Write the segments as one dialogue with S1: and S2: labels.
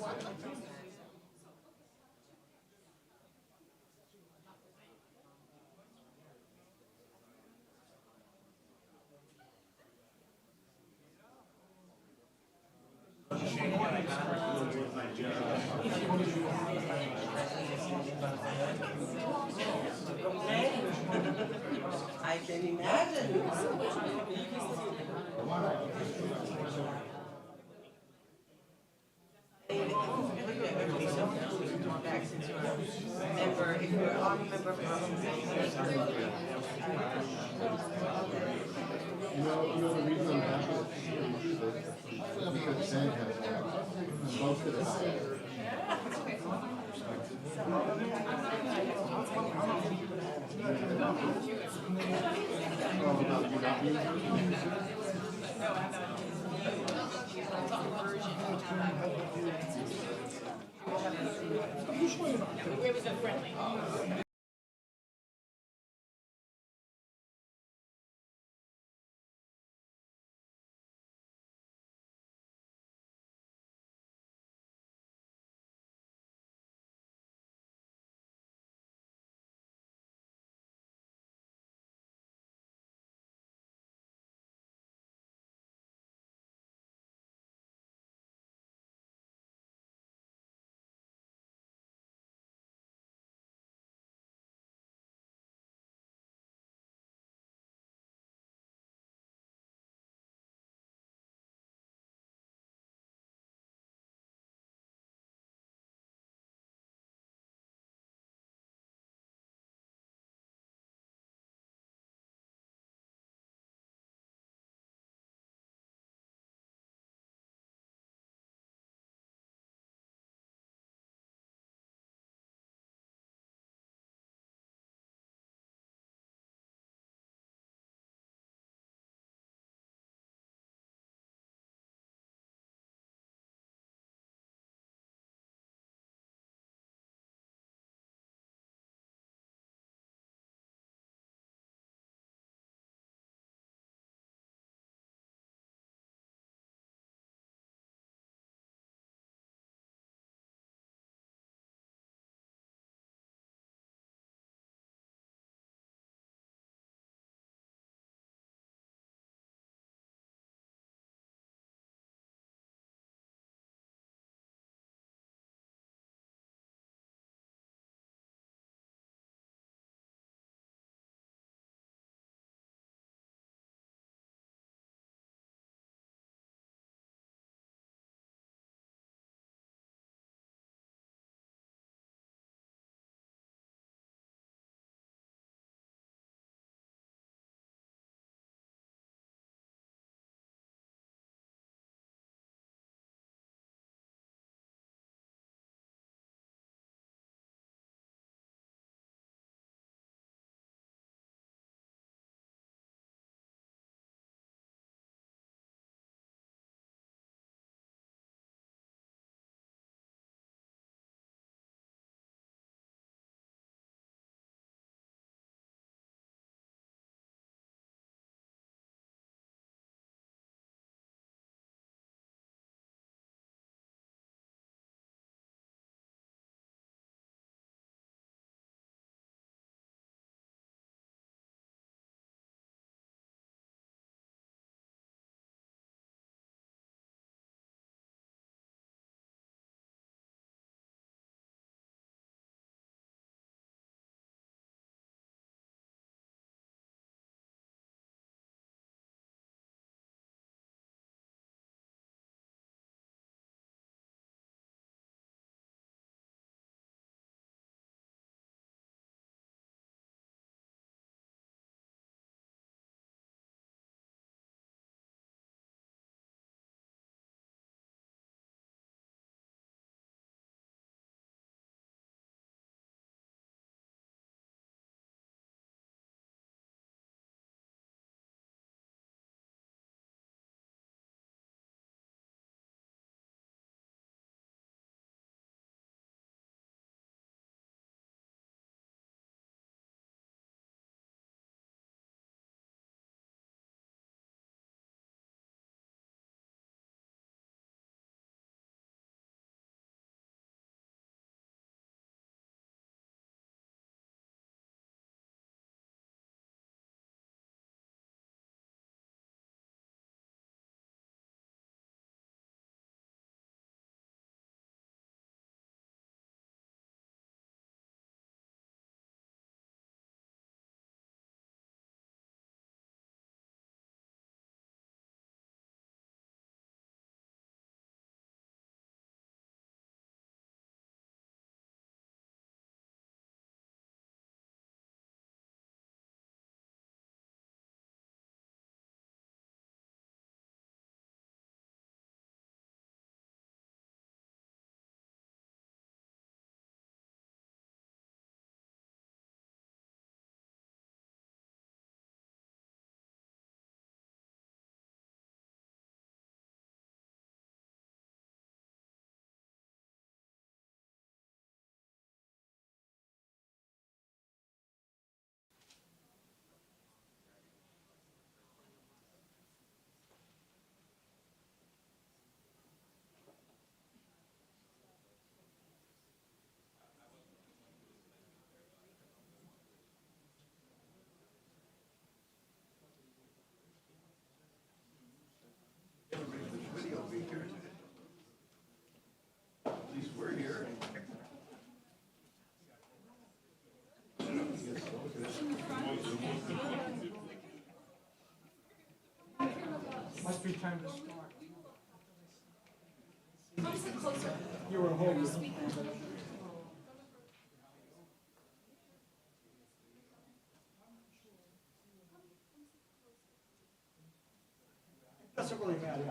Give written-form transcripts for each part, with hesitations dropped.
S1: I can imagine. It would be so cool to come back since you're a member, if you're a member from
S2: The reason I'm happy to do this is because Sam has most of it. Oh, no, you got me?
S3: It was a friendly.
S4: Must be time to start. You were home. Doesn't really matter.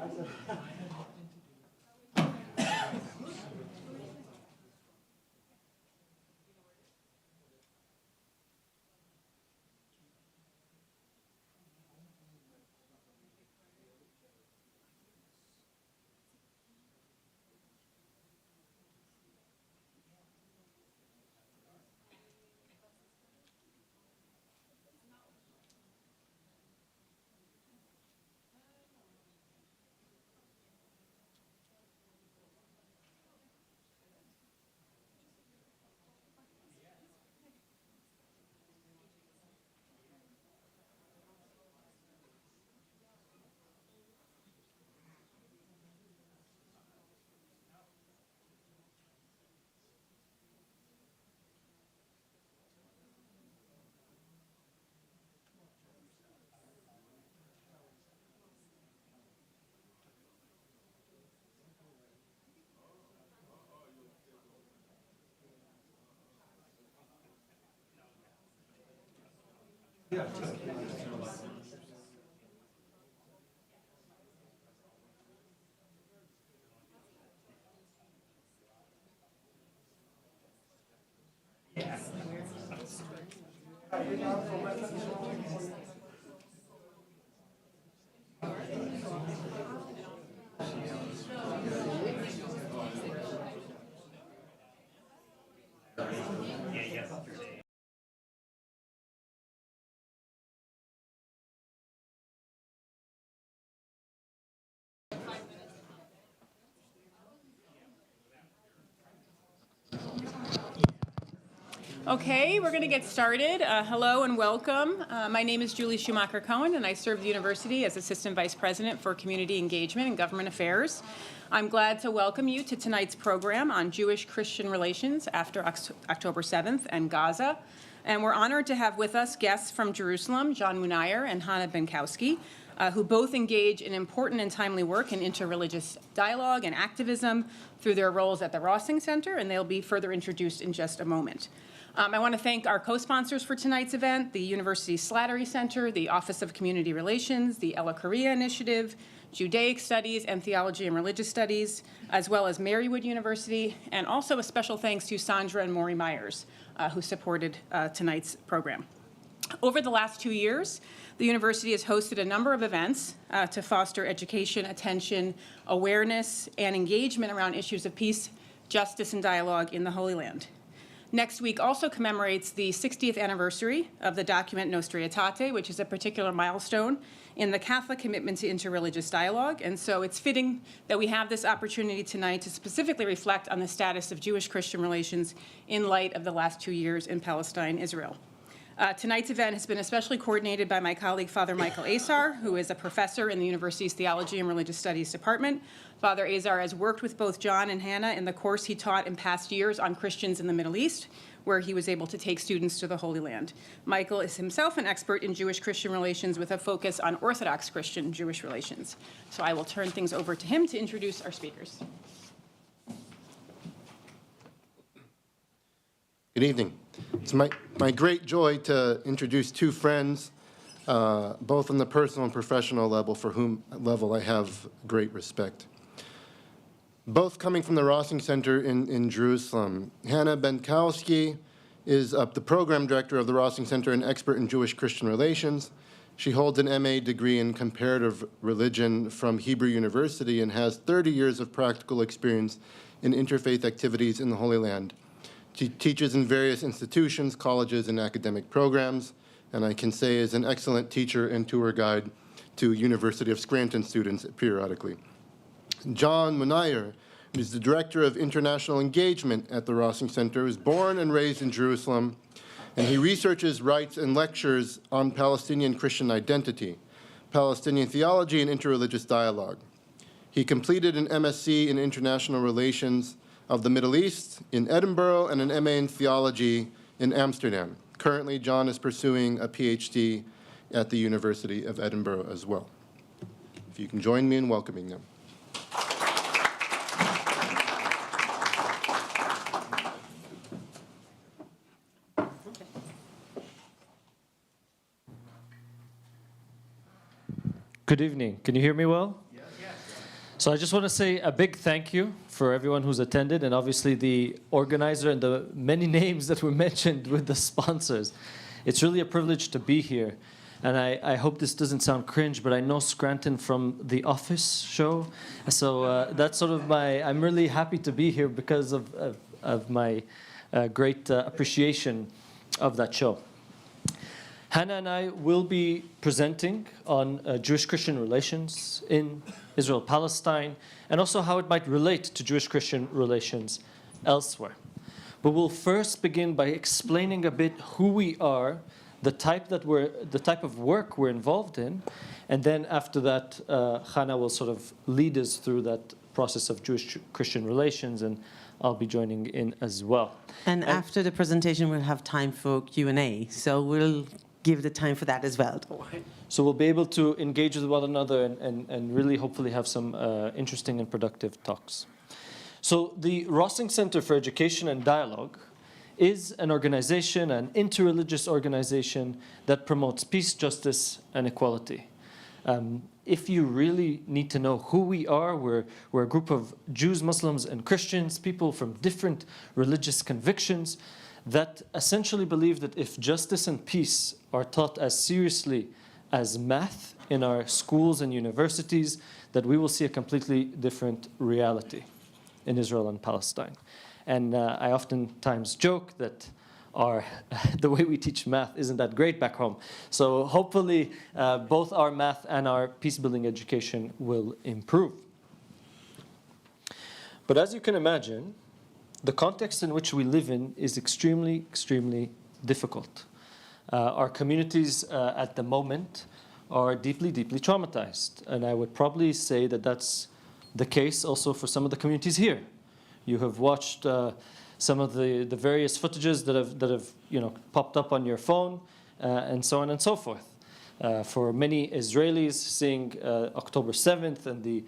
S3: Okay, we're going to get started. Hello and welcome. My name is Julie Schumacher-Cohen, and I serve the university as Assistant Vice President for Community Engagement and Government Affairs. I'm glad to welcome you to tonight's program on Jewish-Christian relations after October 7th and Gaza. And we're honored to have with us guests from Jerusalem, John Munayer and Hannah Benkowski, who both engage in important and timely work in interreligious dialogue and activism through their roles at the Rossing Center, and they'll be further introduced in just a moment. I want to thank our co-sponsors for tonight's event, the University Slattery Center, the Office of Community Relations, the Ella Korea Initiative, Judaic Studies and Theology and Religious Studies, as well as Marywood University, and also a special thanks to Sandra and Maury Myers, who supported tonight's program. Over the last 2 years, the university has hosted a number of events to foster education, attention, awareness, and engagement around issues of peace, justice, and dialogue in the Holy Land. Next week also commemorates the 60th anniversary of the document Nostra Aetate, which is a particular milestone in the Catholic commitment to interreligious dialogue. And so it's fitting that we have this opportunity tonight to specifically reflect on the status of Jewish-Christian relations in light of the last 2 years in Palestine, Israel. Tonight's event has been especially coordinated by my colleague, Father Michael Azar, who is a professor in the university's Theology and Religious Studies Department. Father Azar has worked with both John and Hannah in the course he taught in past years on Christians in the Middle East, where he was able to take students to the Holy Land. Michael is himself an expert in Jewish-Christian relations with a focus on Orthodox Christian Jewish relations. So I will turn things over to him to introduce our speakers.
S5: Good evening. It's my great joy to introduce two friends, both on the personal and professional level, for whom I have great respect. Both coming from the Rossing Center in Jerusalem. Hannah Benkowski is the program director of the Rossing Center and expert in Jewish-Christian relations. She holds an MA degree in comparative religion from Hebrew University and has 30 years of practical experience in interfaith activities in the Holy Land. She teaches in various institutions, colleges, and academic programs, and I can say is an excellent teacher and tour guide to University of Scranton students periodically. John Munayer is the Director of International Engagement at the Rossing Center, was born and raised in Jerusalem, and he researches, writes, and lectures on Palestinian Christian identity, Palestinian theology, and interreligious dialogue. He completed an MSc in International Relations of the Middle East in Edinburgh and an MA in theology in Amsterdam. Currently, John is pursuing a PhD at the University of Edinburgh as well. If you can join me in welcoming them.
S6: Good evening. Can you hear me well? Yes. So I just want to say a big thank you for everyone who's attended, and obviously the organizer and the many names that were mentioned with the sponsors. It's really a privilege to be here. And I hope this doesn't sound cringe, but I know Scranton from The Office show. So that's sort of I'm really happy to be here because of my great appreciation of that show. Hannah and I will be presenting on Jewish-Christian relations in Israel-Palestine, and also how it might relate to Jewish-Christian relations elsewhere. But we'll first begin by explaining a bit who we are, the type of work we're involved in, and then after that, Hannah will sort of lead us through that process of Jewish-Christian relations, and I'll be joining in as well.
S7: And after the presentation, we'll have time for Q&A, so we'll give the time for that as well.
S6: So we'll be able to engage with one another and really hopefully have some interesting and productive talks. So the Rossing Center for Education and Dialogue is an organization, an interreligious organization that promotes peace, justice, and equality. If you really need to know who we are, we're a group of Jews, Muslims, and Christians, people from different religious convictions that essentially believe that if justice and peace are taught as seriously as math in our schools and universities, that we will see a completely different reality in Israel and Palestine. And I oftentimes joke that the way we teach math isn't that great back home. So hopefully both our math and our peace-building education will improve. But as you can imagine, the context in which we live in is extremely, extremely difficult. Our communities at the moment are deeply, deeply traumatized. And I would probably say that that's the case also for some of the communities here. You have watched some of the various footages that have popped up on your phone, and so on and so forth. For many Israelis, seeing October 7th and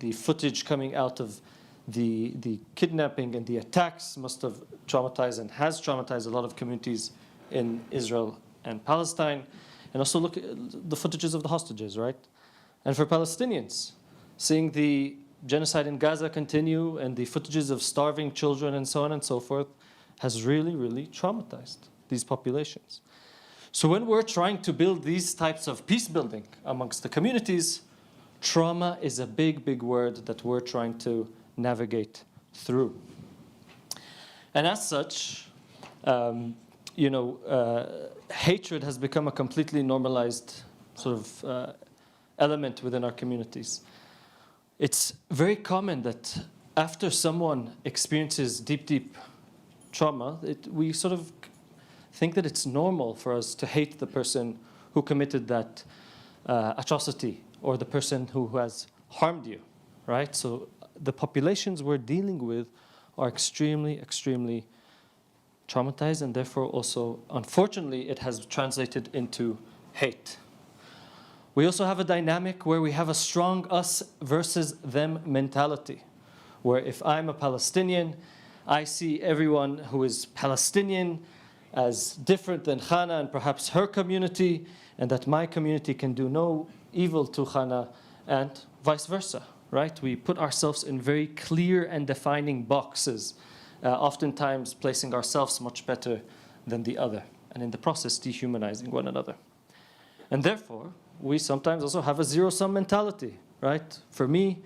S6: the footage coming out of the kidnapping and the attacks must have traumatized and has traumatized a lot of communities in Israel and Palestine. And also look at the footages of the hostages, right? And for Palestinians, seeing the genocide in Gaza continue and the footages of starving children and so on and so forth has really, really traumatized these populations. So when we're trying to build these types of peace building amongst the communities, trauma is a big, big word that we're trying to navigate through. And as such, hatred has become a completely normalized sort of element within our communities. It's very common that after someone experiences deep, deep trauma, we sort of think that it's normal for us to hate the person who committed that atrocity or the person who has harmed you, right? So the populations we're dealing with are extremely, extremely traumatized, and therefore also, unfortunately, it has translated into hate. We also have a dynamic where we have a strong us versus them mentality, where if I'm a Palestinian, I see everyone who is Palestinian as different than Hannah and perhaps her community, and that my community can do no evil to Hannah, and vice versa, right? We put ourselves in very clear and defining boxes, oftentimes placing ourselves much better than the other, and in the process dehumanizing one another. And therefore, we sometimes also have a zero-sum mentality, right? For me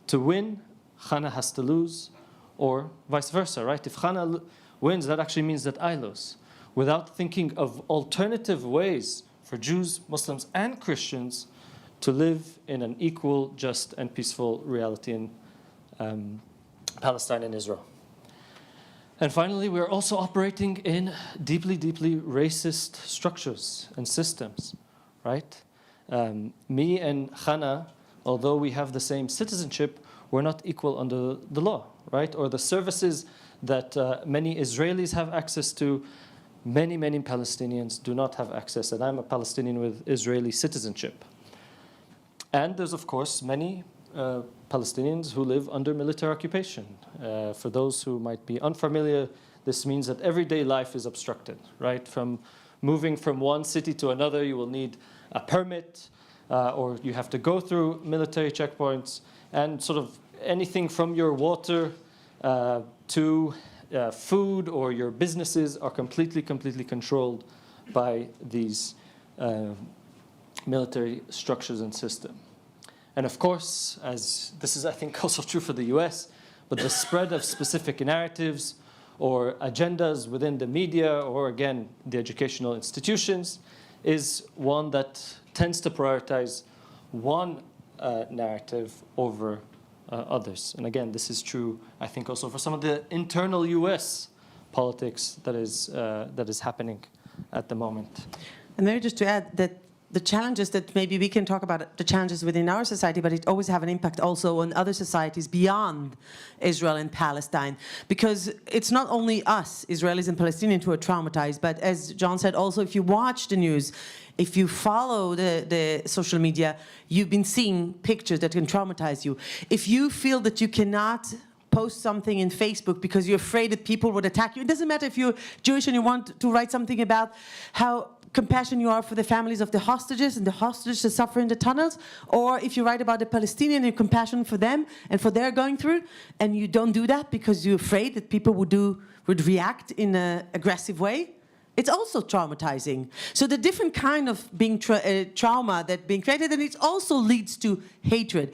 S6: to win, Hannah has to lose, or vice versa, right? If Hannah wins, that actually means that I lose, without thinking of alternative ways for Jews, Muslims, and Christians to live in an equal, just, and peaceful reality in Palestine and Israel. And finally, we're also operating in deeply, deeply racist structures and systems, right? Me and Hannah, although we have the same citizenship, we're not equal under the law, right? Or the services that many Israelis have access to, many Palestinians do not have access. And I'm a Palestinian with Israeli citizenship. And there's, of course, many Palestinians who live under military occupation. For those who might be unfamiliar, this means that everyday life is obstructed, right? From moving from one city to another, you will need a permit, or you have to go through military checkpoints, and sort of anything from your water to food or your businesses are completely controlled by these military structures and system. And of course, as this is, I think, also true for the US, but the spread of specific narratives or agendas within the media or, again, the educational institutions is one that tends to prioritize one narrative over others. And again, this is true, I think, also for some of the internal US politics that is happening at the moment.
S7: And maybe just to add that the challenges that maybe we can talk about the challenges within our society, but it always have an impact also on other societies beyond Israel and Palestine. Because it's not only us, Israelis and Palestinians, who are traumatized, but as John said, also if you watch the news, if you follow the social media, you've been seeing pictures that can traumatize you. If you feel that you cannot post something in Facebook because you're afraid that people would attack you, it doesn't matter if you're Jewish and you want to write something about how compassionate you are for the families of the hostages and the hostages that suffer in the tunnels, or if you write about the Palestinian and you're compassionate for them and for their going through, and you don't do that because you're afraid that people would react in an aggressive way, it's also traumatizing. So the different kind of being trauma that being created, and it also leads to hatred.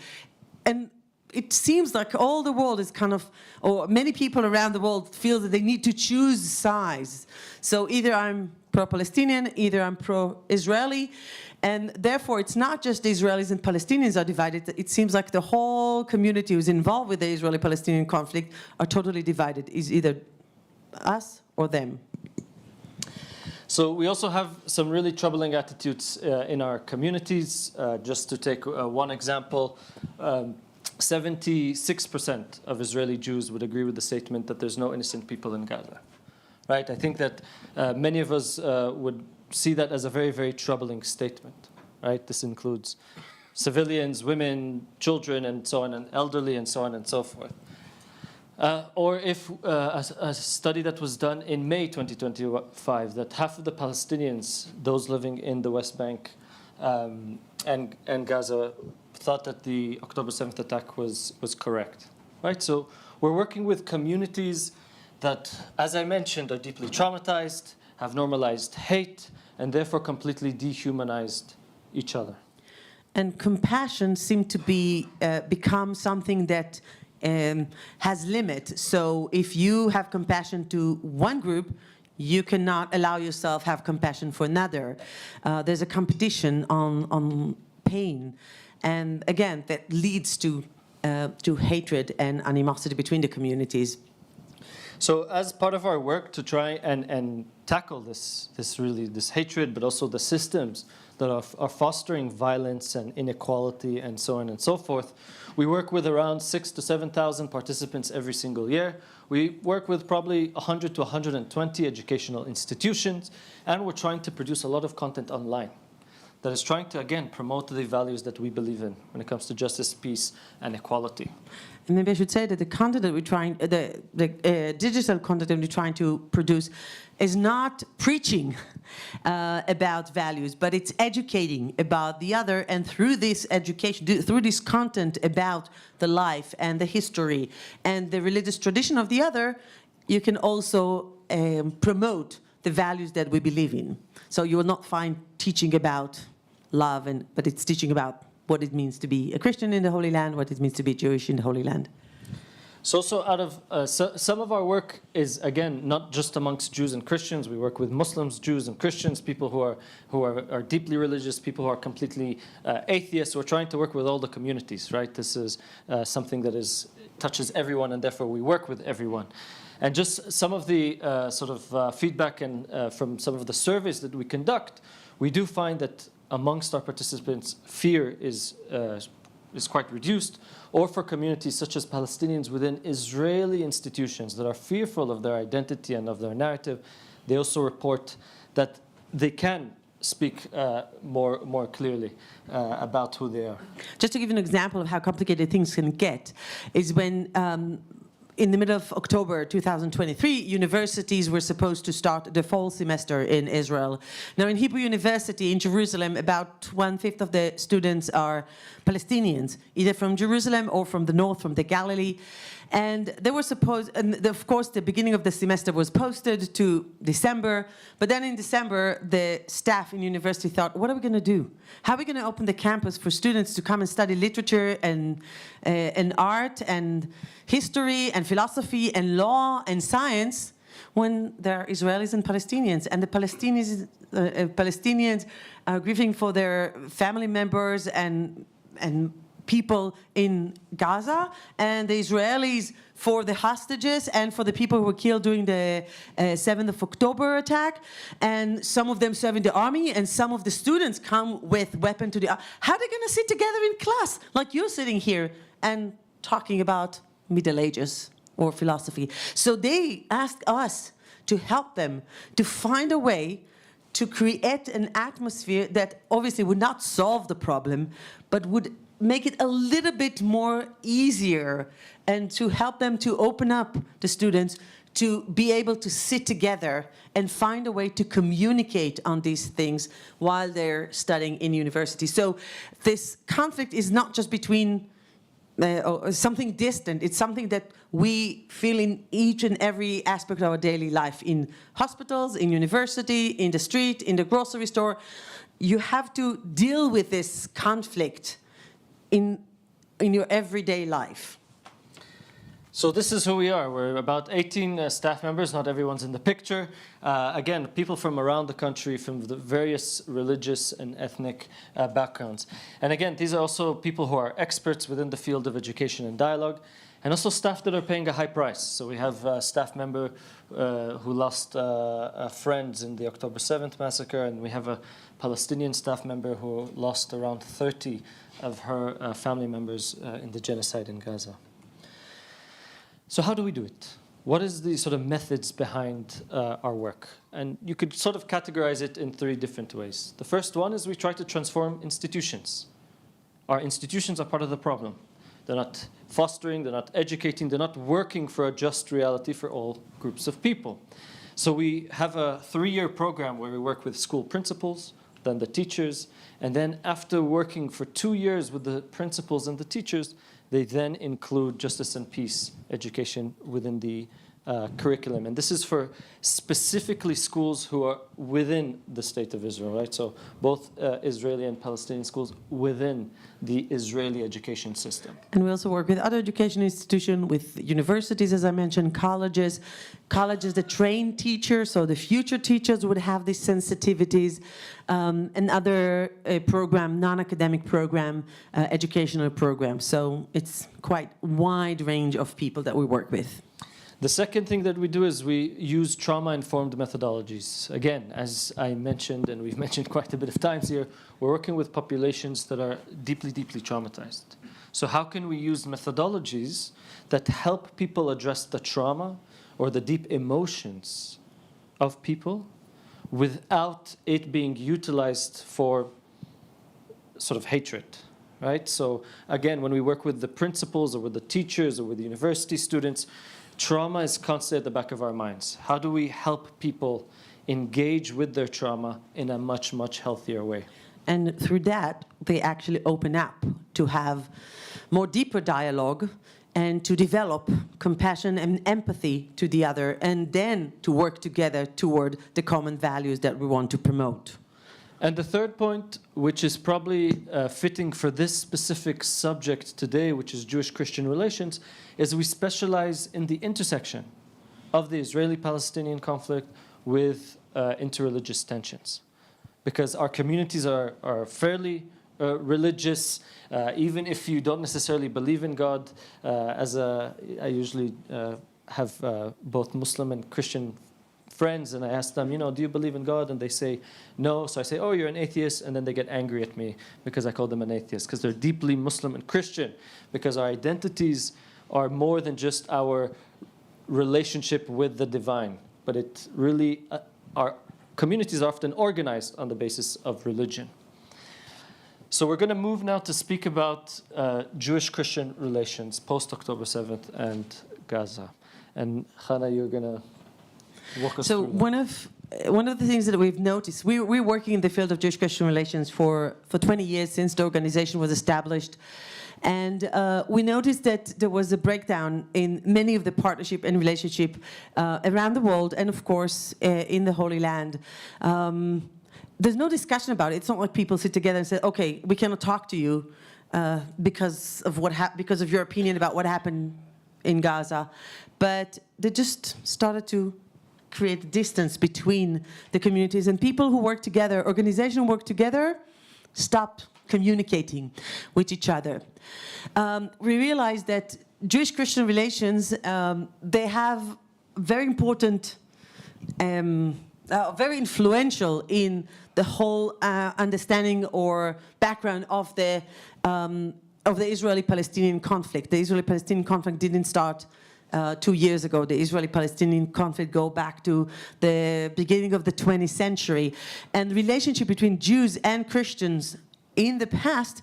S7: And it seems like all the world is kind of, or many people around the world feel that they need to choose sides. So either I'm pro-Palestinian, either I'm pro-Israeli, and therefore it's not just the Israelis and Palestinians are divided. It seems like the whole community who's involved with the Israeli-Palestinian conflict are totally divided. It's either us or them.
S6: So we also have some really troubling attitudes in our communities. Just to take one example, 76% of Israeli Jews would agree with the statement that there's no innocent people in Gaza. Right? I think that many of us would see that as a very troubling statement. Right? This includes civilians, women, children, and so on, and elderly, and so on and so forth. Or if a study that was done in May 2025, that half of the Palestinians, those living in the West Bank and Gaza, thought that the October 7th attack was correct. Right? So we're working with communities that, as I mentioned, are deeply traumatized, have normalized hate, and therefore completely dehumanized each other.
S7: And compassion seemed to be become something that has limit. So if you have compassion to one group, you cannot allow yourself have compassion for another. There's a competition on pain, and again, that leads to hatred and animosity between the communities.
S6: So as part of our work to try and tackle this hatred, but also the systems that are fostering violence and inequality and so on and so forth, we work with around 6,000 to 7,000 participants every single year. We work with probably 100 to 120 educational institutions, and we're trying to produce a lot of content online that is trying to, again, promote the values that we believe in when it comes to justice, peace, and equality.
S7: And maybe I should say that the content that we're trying, the digital content that we're trying to produce is not preaching about values, but it's educating about the other, and through this education, through this content about the life and the history and the religious tradition of the other, you can also promote the values that we believe in. So you will not find teaching about love, but it's teaching about what it means to be a Christian in the Holy Land, what it means to be Jewish in the Holy Land.
S6: So out of some of our work is, again, not just amongst Jews and Christians. We work with Muslims, Jews, and Christians, people who are deeply religious, people who are completely atheists. We're trying to work with all the communities, right? This is something that touches everyone, and therefore we work with everyone. And just some of the feedback and from some of the surveys that we conduct, we do find that amongst our participants, fear is is quite reduced, or for communities such as Palestinians within Israeli institutions that are fearful of their identity and of their narrative, they also report that they can speak more clearly about who they are.
S7: Just to give you an example of how complicated things can get, is when in the middle of October 2023, universities were supposed to start the fall semester in Israel. Now, in Hebrew University in Jerusalem, about 1/5 of the students are Palestinians, either from Jerusalem or from the north, from the Galilee. And they were supposed, and of course, the beginning of the semester was posted to December. But then in December, the staff in university thought, what are we going to do? How are we going to open the campus for students to come and study literature and art and history and philosophy and law and science when there are Israelis and Palestinians? And the Palestinians are grieving for their family members and people in Gaza, and the Israelis for the hostages and for the people who were killed during the 7th of October attack. And some of them serve in the army, and some of the students come with weapons to the army. How are they going to sit together in class like you're sitting here and talking about Middle Ages or philosophy? So they asked us to help them to find a way to create an atmosphere that obviously would not solve the problem, but would make it a little bit more easier, and to help them to open up the students to be able to sit together and find a way to communicate on these things while they're studying in university. So this conflict is not just between something distant. It's something that we feel in each and every aspect of our daily life, in hospitals, in university, in the street, in the grocery store. You have to deal with this conflict in your everyday life.
S6: So this is who we are. We're about 18 staff members. Not everyone's in the picture. Again, people from around the country, from the various religious and ethnic backgrounds. And again, these are also people who are experts within the field of education and dialogue, and also staff that are paying a high price. So we have a staff member who lost friends in the October 7th massacre, and we have a Palestinian staff member who lost around 30 of her family members in the genocide in Gaza. So how do we do it? What is the sort of methods behind our work? And you could sort of categorize it in 3 different ways. The first one is we try to transform institutions. Our institutions are part of the problem. They're not fostering, they're not educating, they're not working for a just reality for all groups of people. So we have a 3-year program where we work with school principals, then the teachers, and then after working for 2 years with the principals and the teachers, they then include justice and peace education within the curriculum. And this is for specifically schools who are within the state of Israel, right? So both Israeli and Palestinian schools within the Israeli education system.
S7: And we also work with other education institutions, with universities, as I mentioned, colleges that train teachers, so the future teachers would have these sensitivities, and other program, non-academic program, educational programs. So it's quite a wide range of people that we work with.
S6: The second thing that we do is we use trauma-informed methodologies. Again, as I mentioned, and we've mentioned quite a bit of times here, we're working with populations that are deeply, deeply traumatized. So how can we use methodologies that help people address the trauma or the deep emotions of people without it being utilized for sort of hatred, right? So again, when we work with the principals or with the teachers or with the university students, trauma is constantly at the back of our minds. How do we help people engage with their trauma in a much, much healthier way?
S7: And through that, they actually open up to have more deeper dialogue and to develop compassion and empathy to the other, and then to work together toward the common values that we want to promote.
S6: And the third point, which is probably fitting for this specific subject today, which is Jewish-Christian relations, is we specialize in the intersection of the Israeli-Palestinian conflict with interreligious tensions. Because our communities are fairly religious, even if you don't necessarily believe in God. I usually have both Muslim and Christian friends and I ask them, do you believe in God? And they say no. So I say, oh, you're an atheist. And then they get angry at me because I call them an atheist, because they're deeply Muslim and Christian, because our identities are more than just our relationship with the divine. But it really, our communities are often organized on the basis of religion. So we're going to move now to speak about Jewish-Christian relations post-October 7th and Gaza. And Hannah, you're going to walk us through that.
S7: One of the things that we've noticed, we're working in the field of Jewish-Christian relations for 20 years since the organization was established. And we noticed that there was a breakdown in many of the partnership and relationship around the world, and of course in the Holy Land. There's no discussion about it. It's not like people sit together and say, okay, we cannot talk to you because of your opinion about what happened in Gaza. But they just started to create distance between the communities, and people who work together, organizations who work together, stopped communicating with each other. We realized that Jewish-Christian relations, they have very important, very influential in the whole understanding or background of the Israeli-Palestinian conflict. The Israeli-Palestinian conflict didn't start 2 years ago. The Israeli-Palestinian conflict go back to the beginning of the 20th century. And the relationship between Jews and Christians in the past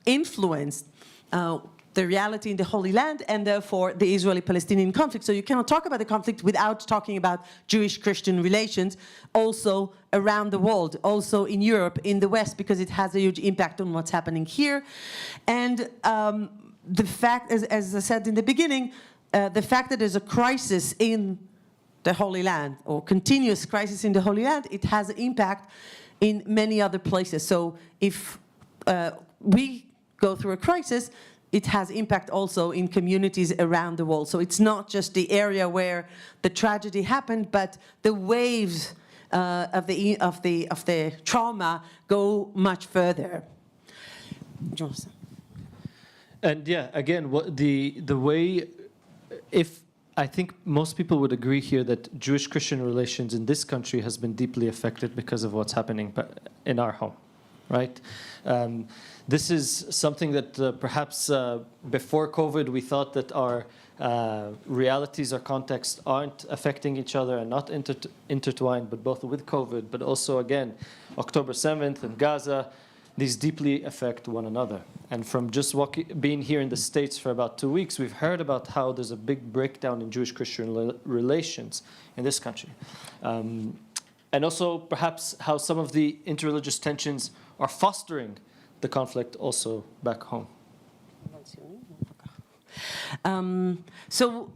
S7: influenced the reality in the Holy Land, and therefore the Israeli-Palestinian conflict. So you cannot talk about the conflict without talking about Jewish-Christian relations, also around the world, also in Europe, in the West, because it has a huge impact on what's happening here. And the fact, as I said in the beginning, the fact that there's a crisis in the Holy Land, or continuous crisis in the Holy Land, it has an impact in many other places. So if we go through a crisis, it has impact also in communities around the world. So it's not just the area where the tragedy happened, but the waves of the trauma go much further.
S6: And yeah, again, the way, I think most people would agree here that Jewish-Christian relations in this country has been deeply affected because of what's happening in our home, right? This is something that perhaps before COVID we thought that our realities or contexts aren't affecting each other and not intertwined, but both with COVID, but also, again, October 7th and Gaza, these deeply affect one another. And from just being here in the States for about 2 weeks, we've heard about how there's a big breakdown in Jewish-Christian relations in this country. And also perhaps how some of the interreligious tensions are fostering the conflict also back home.
S7: So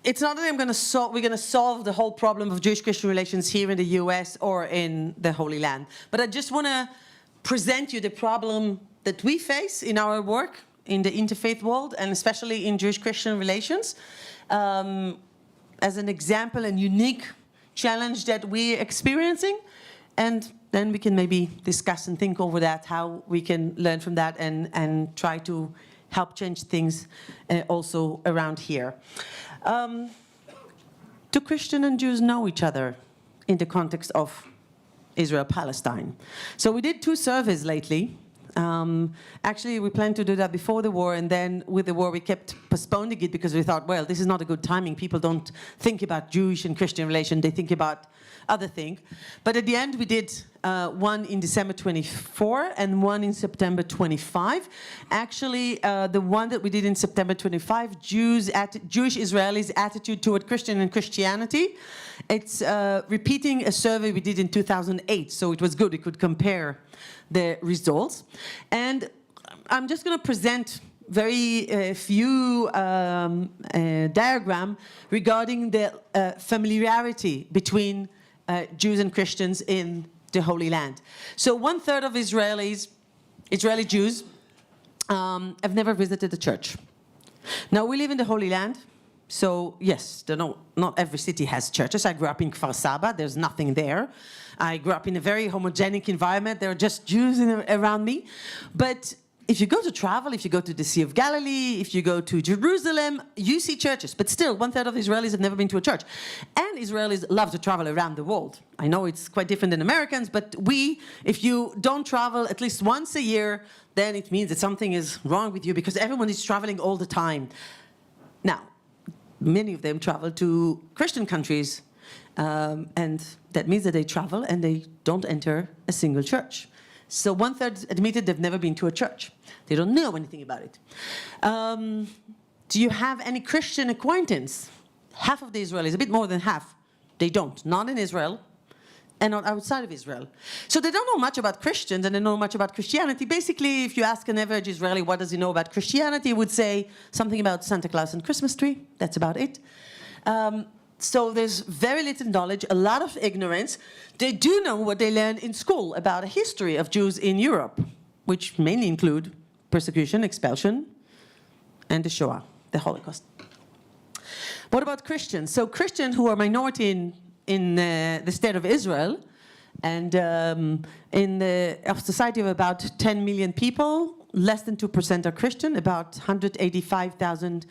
S7: it's not that we're going to solve the whole problem of Jewish-Christian relations here in the US or in the Holy Land. But I just want to present you the problem that we face in our work in the interfaith world, and especially in Jewish-Christian relations, as an example and unique challenge that we're experiencing. And then we can maybe discuss and think over that, how we can learn from that and try to help change things also around here. Do Christians and Jews know each other in the context of Israel-Palestine? So we did 2 surveys lately. Actually, we planned to do that before the war, and then with the war we kept postponing it because we thought, well, this is not a good timing. People don't think about Jewish and Christian relations, they think about other things. But at the end we did one in December 24 and one in September 25. Actually, the one that we did in September 25, Jewish Israelis' attitude toward Christian and Christianity. It's repeating a survey we did in 2008, so it was good. We could compare the results. And I'm just going to present very few diagram regarding the familiarity between Jews and Christians in the Holy Land. So 1/3 of Israeli Jews have never visited the church. Now we live in the Holy Land, so yes, not every city has churches. I grew up in Kfar Saba, there's nothing there. I grew up in a very homogenic environment, there are just Jews around me. But if you go to travel, if you go to the Sea of Galilee, if you go to Jerusalem, you see churches. But still, 1/3 of Israelis have never been to a church. And Israelis love to travel around the world. I know it's quite different than Americans, but if you don't travel at least once a year, then it means that something is wrong with you, because everyone is traveling all the time. Now, many of them travel to Christian countries, and that means that they travel and they don't enter a single church. So 1/3 admitted they've never been to a church. They don't know anything about it. Do you have any Christian acquaintance? Half of the Israelis, a bit more than half, they don't. Not in Israel and not outside of Israel. So they don't know much about Christians and they don't know much about Christianity. Basically, if you ask an average Israeli what does he know about Christianity, he would say something about Santa Claus and Christmas tree. That's about it. So there's very little knowledge, a lot of ignorance. They do know what they learned in school about a history of Jews in Europe, which mainly include persecution, expulsion, and the Shoah, the Holocaust. What about Christians? So Christians who are minority in the state of Israel, and in a society of about 10 million people, less than 2% are Christian. About 185,000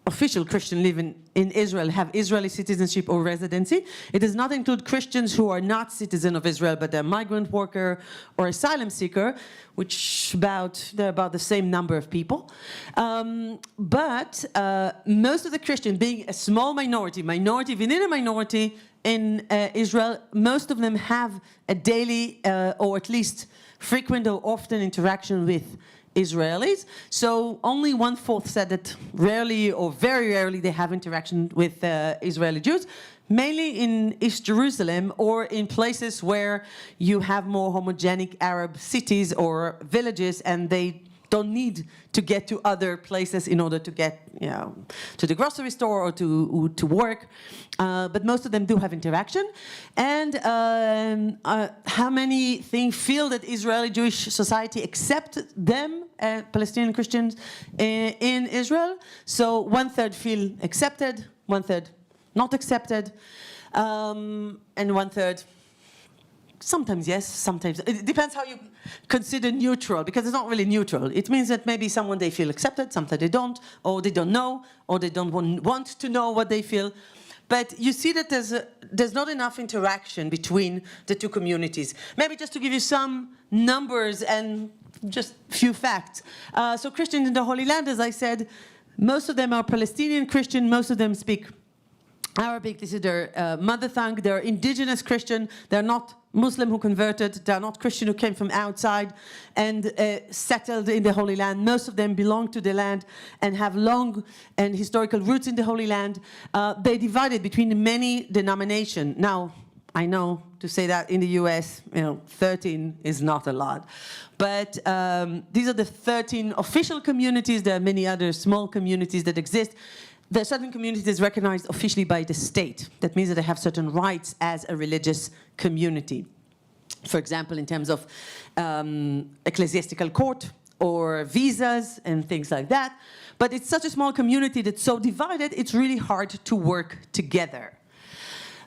S7: official Christians live in Israel, have Israeli citizenship or residency. It does not include Christians who are not citizens of Israel, but they're migrant worker or asylum seeker, which they're about the same number of people. But most of the Christians, being a small minority within a minority in Israel, most of them have a daily or at least frequent or often interaction with Israelis. So only 1/4 said that rarely or very rarely they have interaction with Israeli Jews, mainly in East Jerusalem or in places where you have more homogenic Arab cities or villages, and they don't need to get to other places in order to get, to the grocery store or to work. But most of them do have interaction. And how many feel that Israeli Jewish society accept them, Palestinian Christians, in Israel? So 1/3 feel accepted, 1/3 not accepted, and 1/3 sometimes yes, sometimes. It depends how you consider neutral, because it's not really neutral. It means that maybe someone they feel accepted, sometimes they don't, or they don't know, or they don't want to know what they feel. But you see that there's not enough interaction between the two communities. Maybe just to give you some numbers and just a few facts. So Christians in the Holy Land, as I said, most of them are Palestinian Christian, most of them speak Arabic, this is their mother tongue. They're indigenous Christian. They're not Muslim who converted. They're not Christian who came from outside and settled in the Holy Land. Most of them belong to the land and have long and historical roots in the Holy Land. They divided between many denominations. Now, I know to say that in the US, 13 is not a lot. But these are the 13 official communities. There are many other small communities that exist. There are certain communities recognized officially by the state. That means that they have certain rights as a religious community. For example, in terms of ecclesiastical court or visas and things like that. But it's such a small community that's so divided, it's really hard to work together.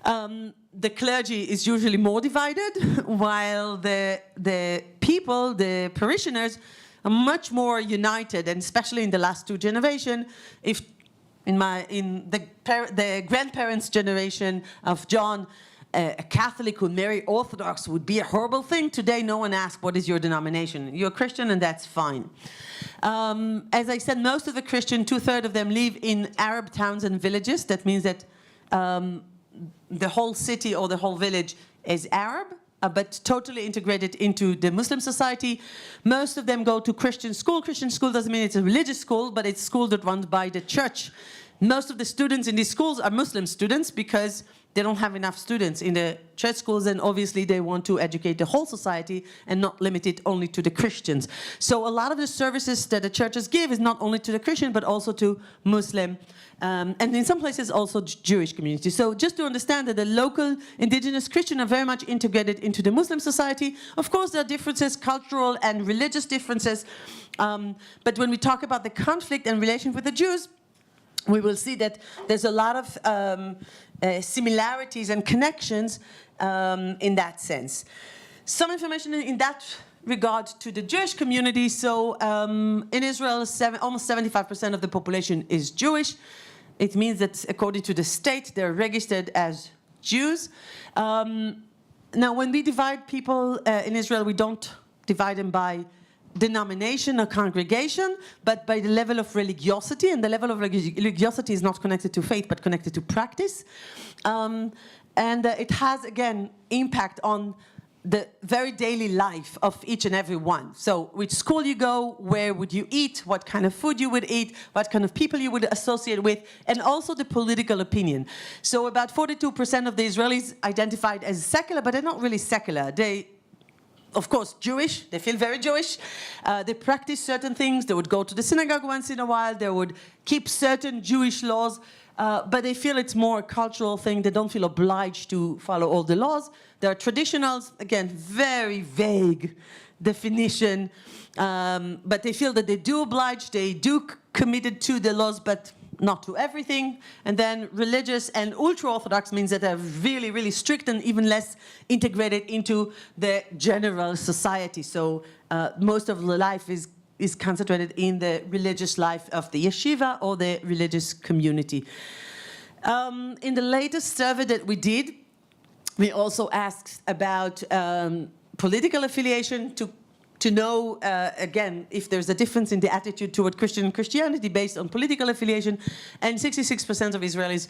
S7: The clergy is usually more divided, while the people, the parishioners, are much more united, and especially in the last two generations. In the grandparents' generation of John, a Catholic who marry Orthodox would be a horrible thing. Today, no one asks, what is your denomination? You're a Christian, and that's fine. As I said, most of the Christian, 2/3 of them live in Arab towns and villages. That means that the whole city or the whole village is Arab, but totally integrated into the Muslim society. Most of them go to Christian school. Christian school doesn't mean it's a religious school, but it's a school that runs by the church. Most of the students in these schools are Muslim students because they don't have enough students in the church schools, and obviously they want to educate the whole society and not limit it only to the Christians. So a lot of the services that the churches give is not only to the Christian, but also to Muslim, and in some places also Jewish communities. So just to understand that the local indigenous Christians are very much integrated into the Muslim society. Of course, there are differences, cultural and religious differences, but when we talk about the conflict and relation with the Jews, we will see that there's a lot of similarities and connections in that sense. Some information in that regard to the Jewish community, so in Israel, almost 75% of the population is Jewish. It means that according to the state, they're registered as Jews. Now, when we divide people in Israel, we don't divide them by denomination or congregation, but by the level of religiosity. And the level of religiosity is not connected to faith, but connected to practice. And it has, again, impact on the very daily life of each and every one. So which school you go, where would you eat, what kind of food you would eat, what kind of people you would associate with, and also the political opinion. So about 42% of the Israelis identified as secular, but they're not really secular. They, of course, Jewish. They feel very Jewish. They practice certain things. They would go to the synagogue once in a while. They would keep certain Jewish laws. But they feel it's more a cultural thing. They don't feel obliged to follow all the laws. There are traditionals, again, very vague definition. But they feel that they do oblige, they do committed to the laws, but not to everything. And then religious and ultra-Orthodox means that they're really, really strict and even less integrated into the general society. So most of the life is concentrated in the religious life of the yeshiva or the religious community. In the latest survey that we did, we also asked about political affiliation to know, again, if there's a difference in the attitude toward Christianity based on political affiliation. And 66% of Israelis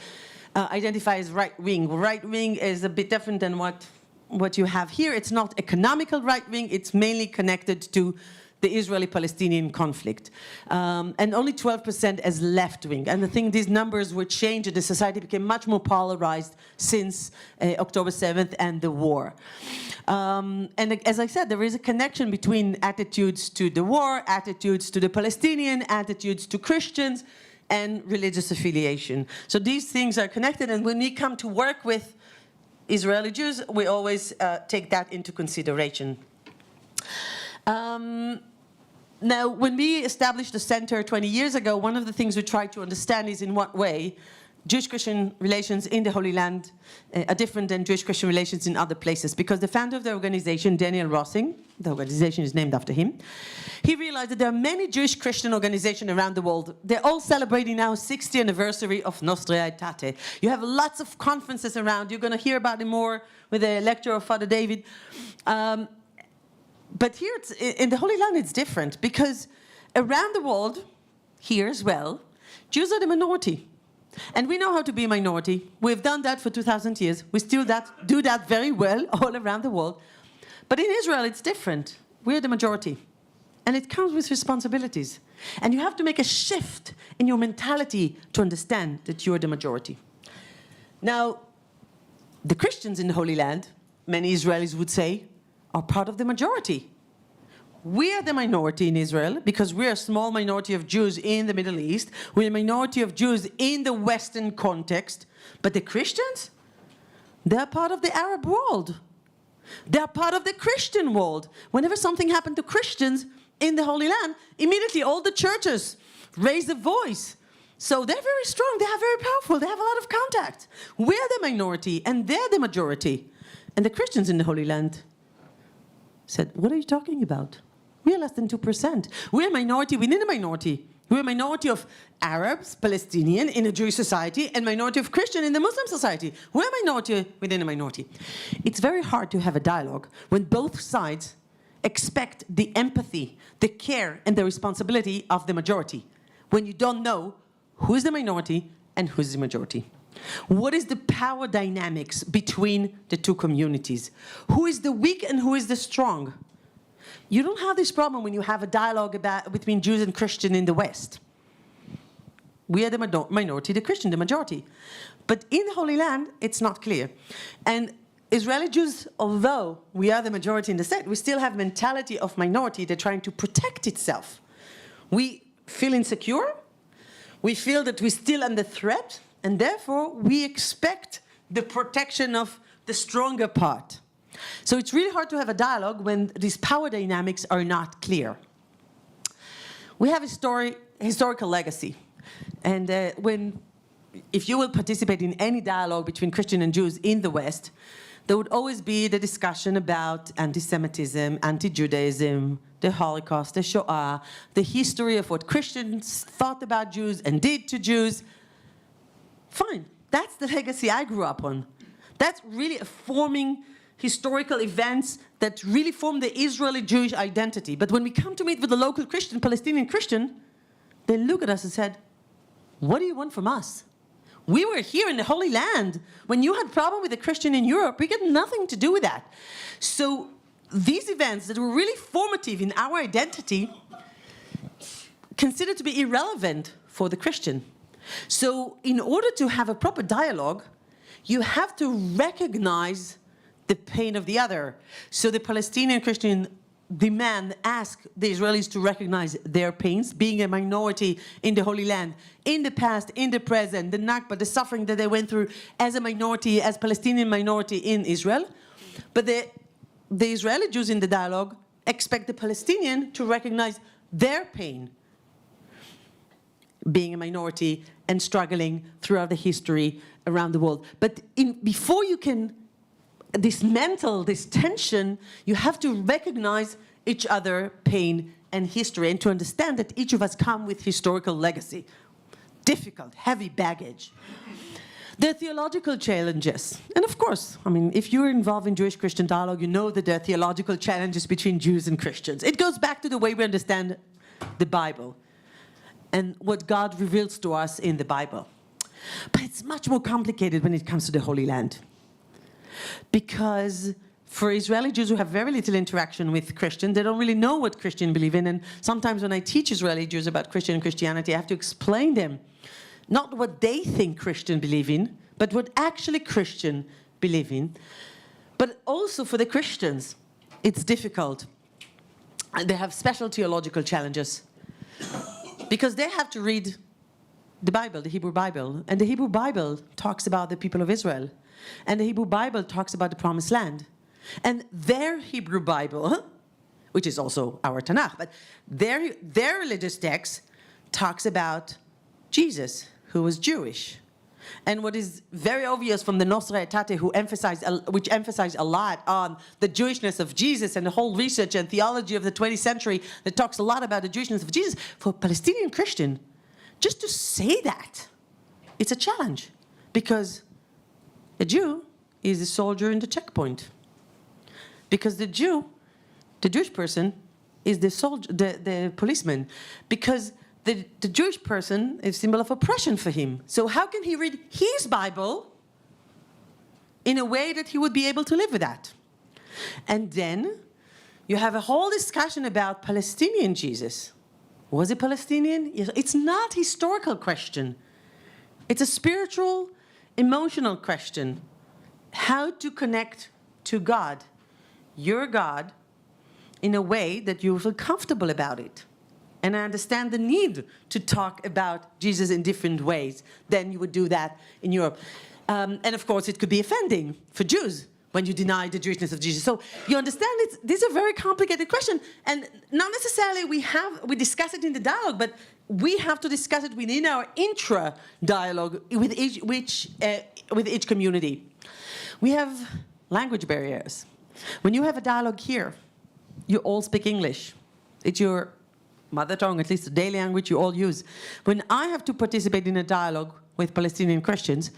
S7: identify as right-wing. Right-wing is a bit different than what you have here. It's not economical right-wing. It's mainly connected to the Israeli-Palestinian conflict. And only 12% as left-wing. And I think these numbers were changed and the society became much more polarized since October 7th and the war. And as I said, there is a connection between attitudes to the war, attitudes to the Palestinian, attitudes to Christians, and religious affiliation. So these things are connected, and when we come to work with Israeli Jews, we always take that into consideration. Now, when we established the center 20 years ago, one of the things we tried to understand is in what way Jewish-Christian relations in the Holy Land are different than Jewish-Christian relations in other places. Because the founder of the organization, Daniel Rossing, the organization is named after him, he realized that there are many Jewish-Christian organizations around the world. They're all celebrating now 60th anniversary of Nostra Aetate. You have lots of conferences around. You're going to hear about it more with the lecture of Father David. But here, in the Holy Land, it's different because around the world, here as well, Jews are the minority. And we know how to be a minority. We've done that for 2,000 years. We still do that very well all around the world. But in Israel, it's different. We're the majority. And it comes with responsibilities. And you have to make a shift in your mentality to understand that you're the majority. Now, the Christians in the Holy Land, many Israelis would say, are part of the majority. We are the minority in Israel because we're a small minority of Jews in the Middle East. We're a minority of Jews in the Western context. But the Christians, they're part of the Arab world. They're part of the Christian world. Whenever something happened to Christians in the Holy Land, immediately all the churches raise a voice. So they're very strong, they're very powerful, they have a lot of contact. We're the minority and they're the majority. And the Christians in the Holy Land said, what are you talking about? We are less than 2%. We're a minority within a minority. We're a minority of Arabs, Palestinian in a Jewish society, and minority of Christian in the Muslim society. We're a minority within a minority. It's very hard to have a dialogue when both sides expect the empathy, the care, and the responsibility of the majority, when you don't know who is the minority and who is the majority. What is the power dynamics between the two communities? Who is the weak and who is the strong? You don't have this problem when you have a dialogue between Jews and Christians in the West. We are the minority, the Christian, the majority. But in the Holy Land, it's not clear. And Israeli Jews, although we are the majority in the state, we still have mentality of minority. They're trying to protect itself. We feel insecure. We feel that we're still under threat. And therefore, we expect the protection of the stronger part. So it's really hard to have a dialogue when these power dynamics are not clear. We have a historical legacy. And if you will participate in any dialogue between Christian and Jews in the West, there would always be the discussion about anti-Semitism, anti-Judaism, the Holocaust, the Shoah, the history of what Christians thought about Jews and did to Jews. Fine, that's the legacy I grew up on. That's really forming historical events that really form the Israeli Jewish identity. But when we come to meet with the local Christian, Palestinian Christian, they look at us and said, what do you want from us? We were here in the Holy Land. When you had problem with a Christian in Europe, we got nothing to do with that. So these events that were really formative in our identity, considered to be irrelevant for the Christian. So in order to have a proper dialogue, you have to recognize the pain of the other. So the Palestinian Christian ask the Israelis to recognize their pains, being a minority in the Holy Land, in the past, in the present, the Nakba, the suffering that they went through as a minority, as Palestinian minority in Israel. But the Israeli Jews in the dialogue expect the Palestinian to recognize their pain, being a minority and struggling throughout the history around the world. But before you can dismantle this tension, you have to recognize each other pain and history, and to understand that each of us come with historical legacy. Difficult, heavy baggage. There are theological challenges. And of course, I mean, if you're involved in Jewish-Christian dialogue, you know that there are theological challenges between Jews and Christians. It goes back to the way we understand the Bible and what God reveals to us in the Bible. But it's much more complicated when it comes to the Holy Land. Because for Israeli Jews who have very little interaction with Christians, they don't really know what Christians believe in. And sometimes when I teach Israeli Jews about Christian and Christianity, I have to explain them not what they think Christians believe in, but what actually Christians believe in. But also for the Christians, it's difficult. And they have special theological challenges because they have to read the Bible, the Hebrew Bible. And the Hebrew Bible talks about the people of Israel. And the Hebrew Bible talks about the Promised Land. And their Hebrew Bible, which is also our Tanakh, but their religious text talks about Jesus, who was Jewish. And what is very obvious from the Nosra Etate, which emphasized a lot on the Jewishness of Jesus and the whole research and theology of the 20th century that talks a lot about the Jewishness of Jesus, for a Palestinian Christian, just to say that, it's a challenge. Because a Jew is a soldier in the checkpoint. Because the Jewish person, is the policeman. Because the Jewish person is a symbol of oppression for him. So how can he read his Bible in a way that he would be able to live with that? And then you have a whole discussion about Palestinian Jesus. Was he Palestinian? It's not a historical question. It's a spiritual, emotional question. How to connect to God, your God, in a way that you feel comfortable about it. And I understand the need to talk about Jesus in different ways than you would do that in Europe. And of course, it could be offending for Jews when you deny the Jewishness of Jesus. So you understand this is a very complicated question. And not necessarily we discuss it in the dialogue, but we have to discuss it within our intra-dialogue with each community. We have language barriers. When you have a dialogue here, you all speak English. It's your mother tongue, at least the daily language you all use. When I have to participate in a dialogue with Palestinian Christians,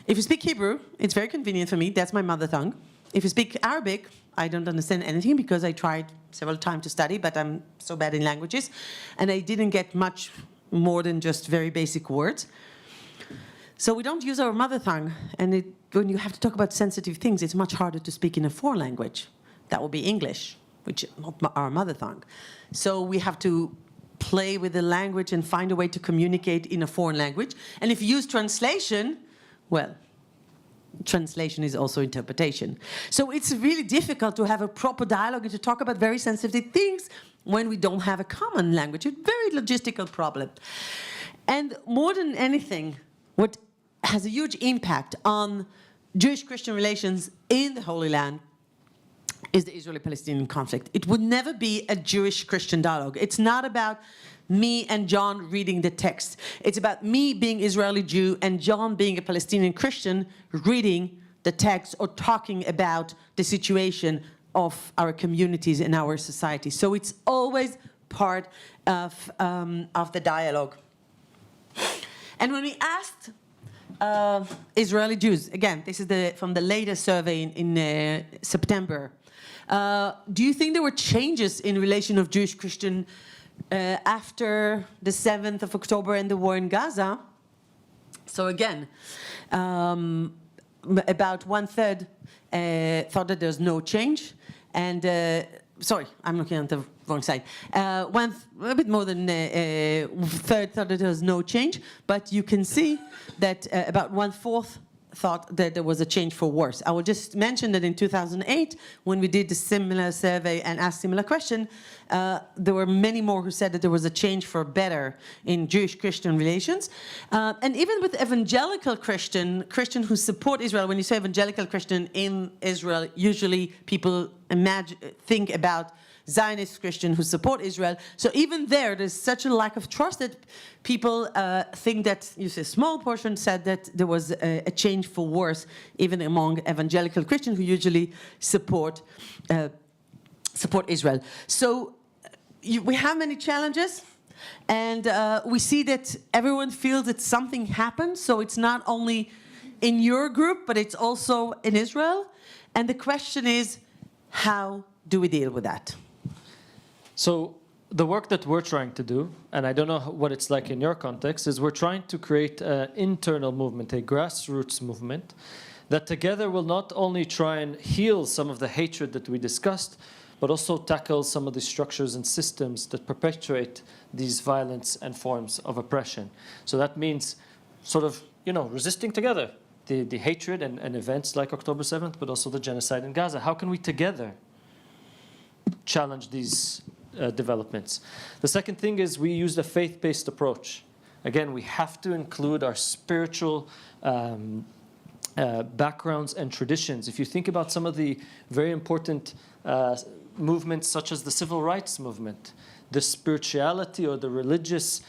S7: if you speak Hebrew, it's very convenient for me. That's my mother tongue. If you speak Arabic, I don't understand anything because I tried several times to study, but I'm so bad in languages. And I didn't get much more than just very basic words. So we don't use our mother tongue. And when you have to talk about sensitive things, it's much harder to speak in a foreign language. That will be English, which is not our mother tongue. So we have to play with the language and find a way to communicate in a foreign language. And if you use translation, well, translation is also interpretation. So it's really difficult to have a proper dialogue and to talk about very sensitive things when we don't have a common language. It's a very logistical problem. And more than anything, what has a huge impact on Jewish-Christian relations in the Holy Land is the Israeli-Palestinian conflict. It would never be a Jewish-Christian dialogue. It's not about me and John reading the text. It's about me being Israeli Jew and John being a Palestinian Christian reading the text or talking about the situation of our communities and our society. So it's always part of the dialogue. And when we asked Israeli Jews, again, this is from the latest survey in September, do you think there were changes in relation of Jewish-Christian after the 7th of October and the war in Gaza? So again, about 1/3 thought that there's no change, and sorry, I'm looking at the wrong side. A bit more than a third thought that there was no change, but you can see that about 1/4 thought that there was a change for worse. I will just mention that in 2008, when we did a similar survey and asked similar question, there were many more who said that there was a change for better in Jewish-Christian relations. And even with evangelical Christian who support Israel, when you say evangelical Christian in Israel, usually people think about Zionist Christian who support Israel. So even there's such a lack of trust that people think that, you say, a small portion said that there was a change for worse, even among evangelical Christians who usually support Israel. So we have many challenges, and we see that everyone feels that something happened. So it's not only in your group, but it's also in Israel. And the question is, how do we deal with that?
S6: So the work that we're trying to do, and I don't know what it's like in your context, is we're trying to create an internal movement, a grassroots movement, that together will not only try and heal some of the hatred that we discussed, but also tackle some of the structures and systems that perpetuate these violence and forms of oppression. So that means sort of, resisting together the hatred and events like October 7th, but also the genocide in Gaza. How can we together challenge these developments? The second thing is we use a faith-based approach. Again, we have to include our spiritual backgrounds and traditions. If you think about some of the very important movements such as the civil rights movement, the spirituality or the religious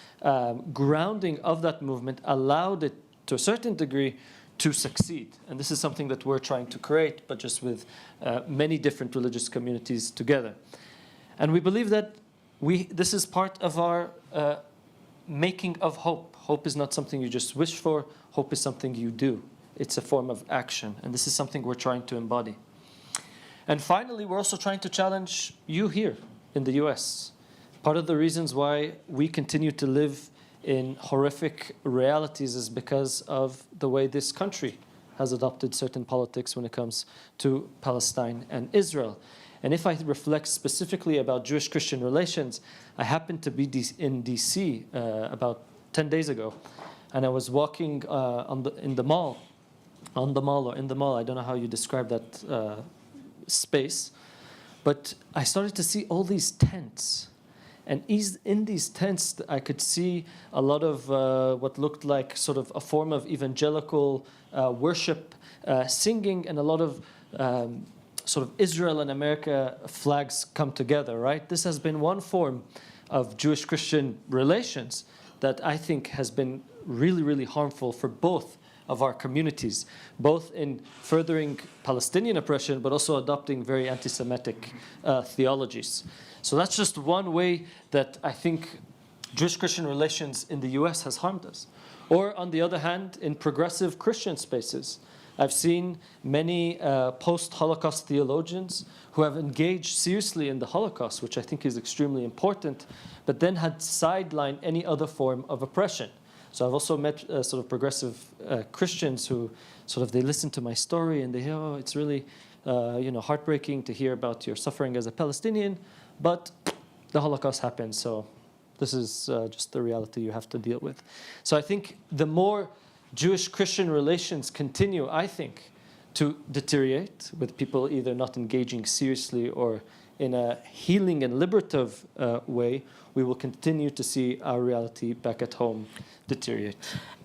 S6: grounding of that movement allowed it to a certain degree to succeed. And this is something that we're trying to create, but just with many different religious communities together. And we believe that this is part of our making of hope. Hope is not something you just wish for. Hope is something you do. It's a form of action. And this is something we're trying to embody. And finally, we're also trying to challenge you here in the US. Part of the reasons why we continue to live in horrific realities is because of the way this country has adopted certain politics when it comes to Palestine and Israel. And if I reflect specifically about Jewish-Christian relations, I happened to be in DC about 10 days ago, and I was walking in the mall, I don't know how you describe that space, but I started to see all these tents. And in these tents, I could see a lot of what looked like sort of a form of evangelical worship, singing, and a lot of sort of Israel and America flags come together, right? This has been one form of Jewish-Christian relations that I think has been really, really harmful for both of our communities, both in furthering Palestinian oppression, but also adopting very anti-Semitic theologies. So that's just one way that I think Jewish-Christian relations in the US has harmed us. Or on the other hand, in progressive Christian spaces, I've seen many post-Holocaust theologians who have engaged seriously in the Holocaust, which I think is extremely important, but then had sidelined any other form of oppression. So I've also met sort of progressive Christians who sort of, they listen to my story and they hear, oh, it's really heartbreaking to hear about your suffering as a Palestinian, but the Holocaust happened, so this is just the reality you have to deal with. So I think the more Jewish-Christian relations continue, I think, to deteriorate, with people either not engaging seriously or in a healing and liberative way, we will continue to see our reality back at home deteriorate.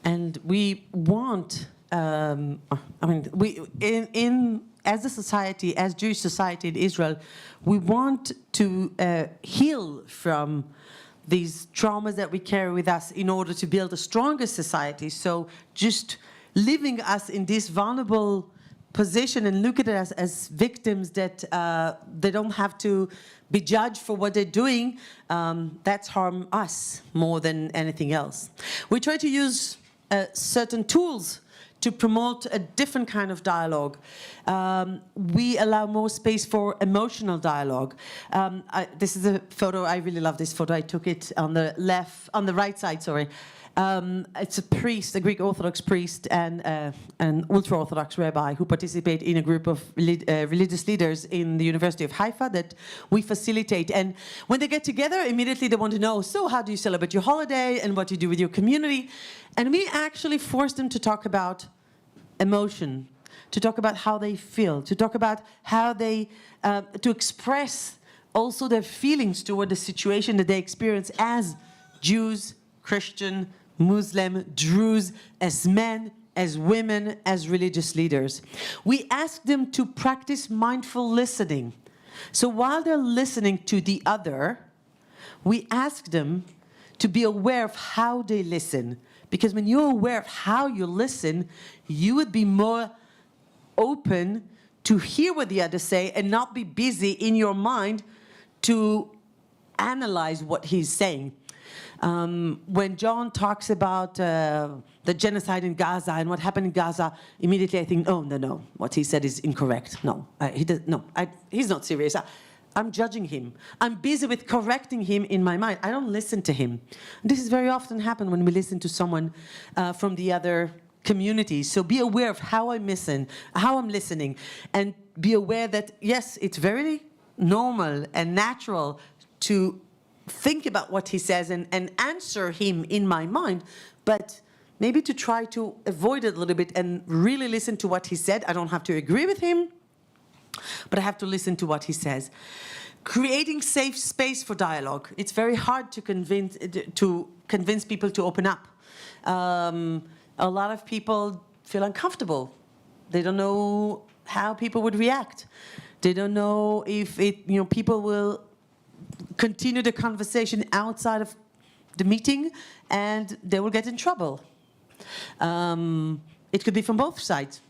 S7: And we want, as a society, as Jewish society in Israel, we want to heal from these traumas that we carry with us in order to build a stronger society. So just leaving us in this vulnerable position and look at it as victims, that they don't have to be judged for what they're doing, that's harm us more than anything else. We try to use certain tools to promote a different kind of dialogue. We allow more space for emotional dialogue. This is a photo, I really love this photo. I took it on the right side, sorry. It's a priest, a Greek Orthodox priest, and an ultra-Orthodox rabbi who participate in a group of religious leaders in the University of Haifa that we facilitate. And when they get together, immediately they want to know, so how do you celebrate your holiday and what you do with your community? And we actually force them to talk about emotion, to talk about how they feel, to talk about how they, to express also their feelings toward the situation that they experience as Jews, Christian, Muslim, Druze, as men, as women, as religious leaders. We ask them to practice mindful listening. So while they're listening to the other, we ask them to be aware of how they listen. Because when you're aware of how you listen, you would be more open to hear what the others say and not be busy in your mind to analyze what he's saying. When John talks about the genocide in Gaza and what happened in Gaza, immediately I think, oh, no, what he said is incorrect. No, he's not serious. I'm judging him. I'm busy with correcting him in my mind. I don't listen to him. This is very often happen when we listen to someone from the other community. So be aware of how I'm listening, and be aware that, yes, it's very normal and natural to think about what he says and answer him in my mind, but maybe to try to avoid it a little bit and really listen to what he said. I don't have to agree with him, but I have to listen to what he says. Creating safe space for dialogue. It's very hard to convince people to open up. A lot of people feel uncomfortable. They don't know how people would react. They don't know if people will continue the conversation outside of the meeting and they will get in trouble. It could be from both sides.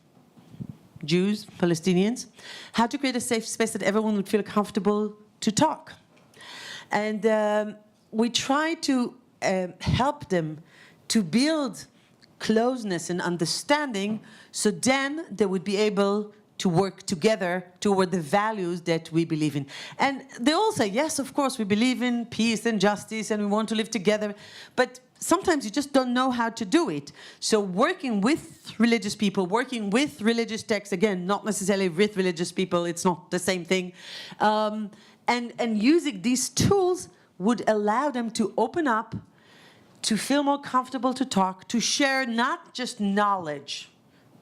S7: Jews, Palestinians, how to create a safe space that everyone would feel comfortable to talk. And we try to help them to build closeness and understanding, so then they would be able to work together toward the values that we believe in. And they all say, yes, of course, we believe in peace and justice and we want to live together, but sometimes you just don't know how to do it. So working with religious people, working with religious texts, again, not necessarily with religious people, it's not the same thing, and using these tools would allow them to open up, to feel more comfortable to talk, to share not just knowledge,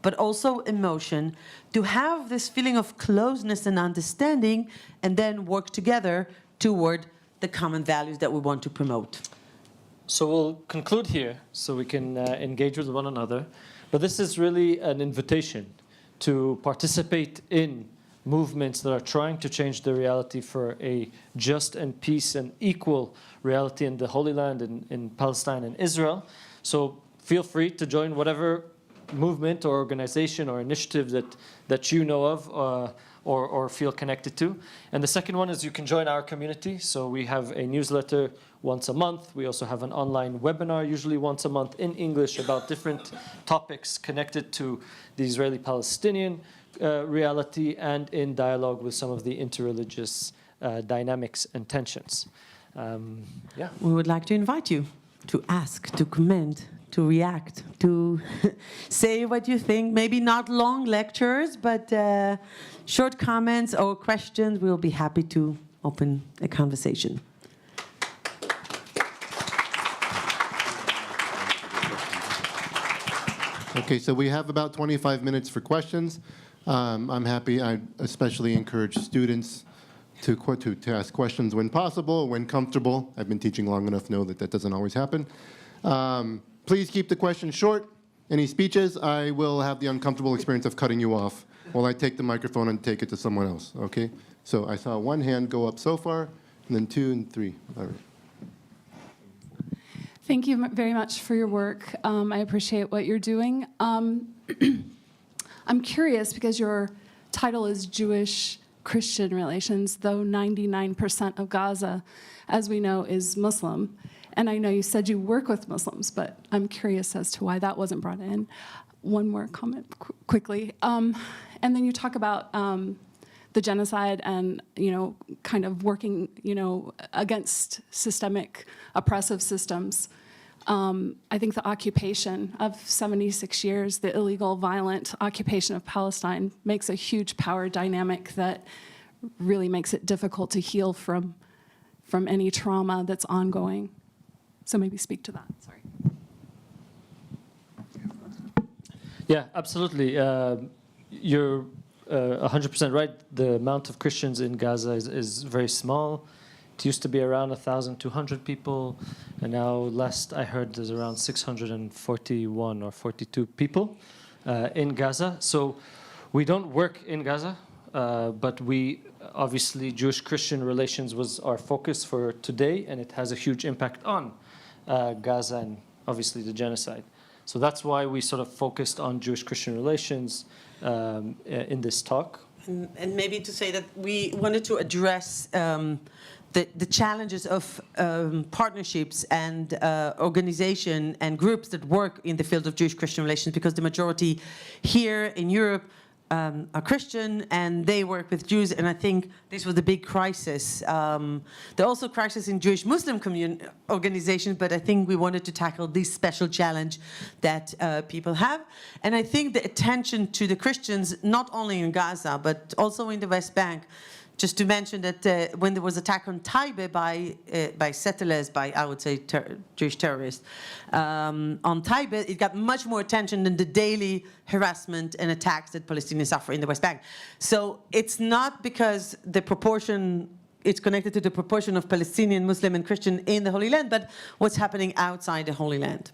S7: but also emotion, to have this feeling of closeness and understanding, and then work together toward the common values that we want to promote.
S6: So we'll conclude here so we can engage with one another. But this is really an invitation to participate in movements that are trying to change the reality for a just and peace and equal reality in the Holy Land, in Palestine and Israel. So feel free to join whatever movement or organization or initiative that you know of or feel connected to. And the second one is you can join our community. So we have a newsletter once a month. We also have an online webinar, usually once a month in English, about different topics connected to the Israeli-Palestinian reality and in dialogue with some of the interreligious dynamics and tensions.
S7: We would like to invite you to ask, to comment, to react, to say what you think. Maybe not long lectures, but short comments or questions. We'll be happy to open a conversation.
S5: Okay, so we have about 25 minutes for questions. I'm happy. I especially encourage students to ask questions when possible, when comfortable. I've been teaching long enough to know that doesn't always happen. Please keep the questions short. Any speeches, I will have the uncomfortable experience of cutting you off while I take the microphone and take it to someone else, okay? So I saw one hand go up so far, and then 2 and 3. All right.
S8: Thank you very much for your work. I appreciate what you're doing. I'm curious because your title is Jewish-Christian relations, though 99% of Gaza, as we know, is Muslim. And I know you said you work with Muslims, but I'm curious as to why that wasn't brought in. One more comment quickly. And then you talk about the genocide and, kind of working, against systemic oppressive systems. I think the occupation of 76 years, the illegal, violent occupation of Palestine, makes a huge power dynamic that really makes it difficult to heal from any trauma that's ongoing. So maybe speak to that. Sorry.
S6: Yeah, absolutely. You're 100% right. The amount of Christians in Gaza is very small. It used to be around 1,200 people, and now last I heard there's around 641 or 42 people in Gaza. So we don't work in Gaza, but we obviously Jewish-Christian relations was our focus for today, and it has a huge impact on Gaza and obviously the genocide. So that's why we sort of focused on Jewish-Christian relations in this talk.
S7: And maybe to say that we wanted to address the challenges of partnerships and organization and groups that work in the field of Jewish-Christian relations, because the majority here in Europe are Christian and they work with Jews, and I think this was the big crisis. There are also crises in Jewish-Muslim organizations, but I think we wanted to tackle this special challenge that people have. And I think the attention to the Christians, not only in Gaza, but also in the West Bank. Just to mention that when there was attack on Taibe by settlers, by, I would say, Jewish terrorists, on Taibe, it got much more attention than the daily harassment and attacks that Palestinians suffer in the West Bank. So it's not because the proportion, it's connected to the proportion of Palestinian, Muslim, and Christian in the Holy Land, but what's happening outside the Holy Land.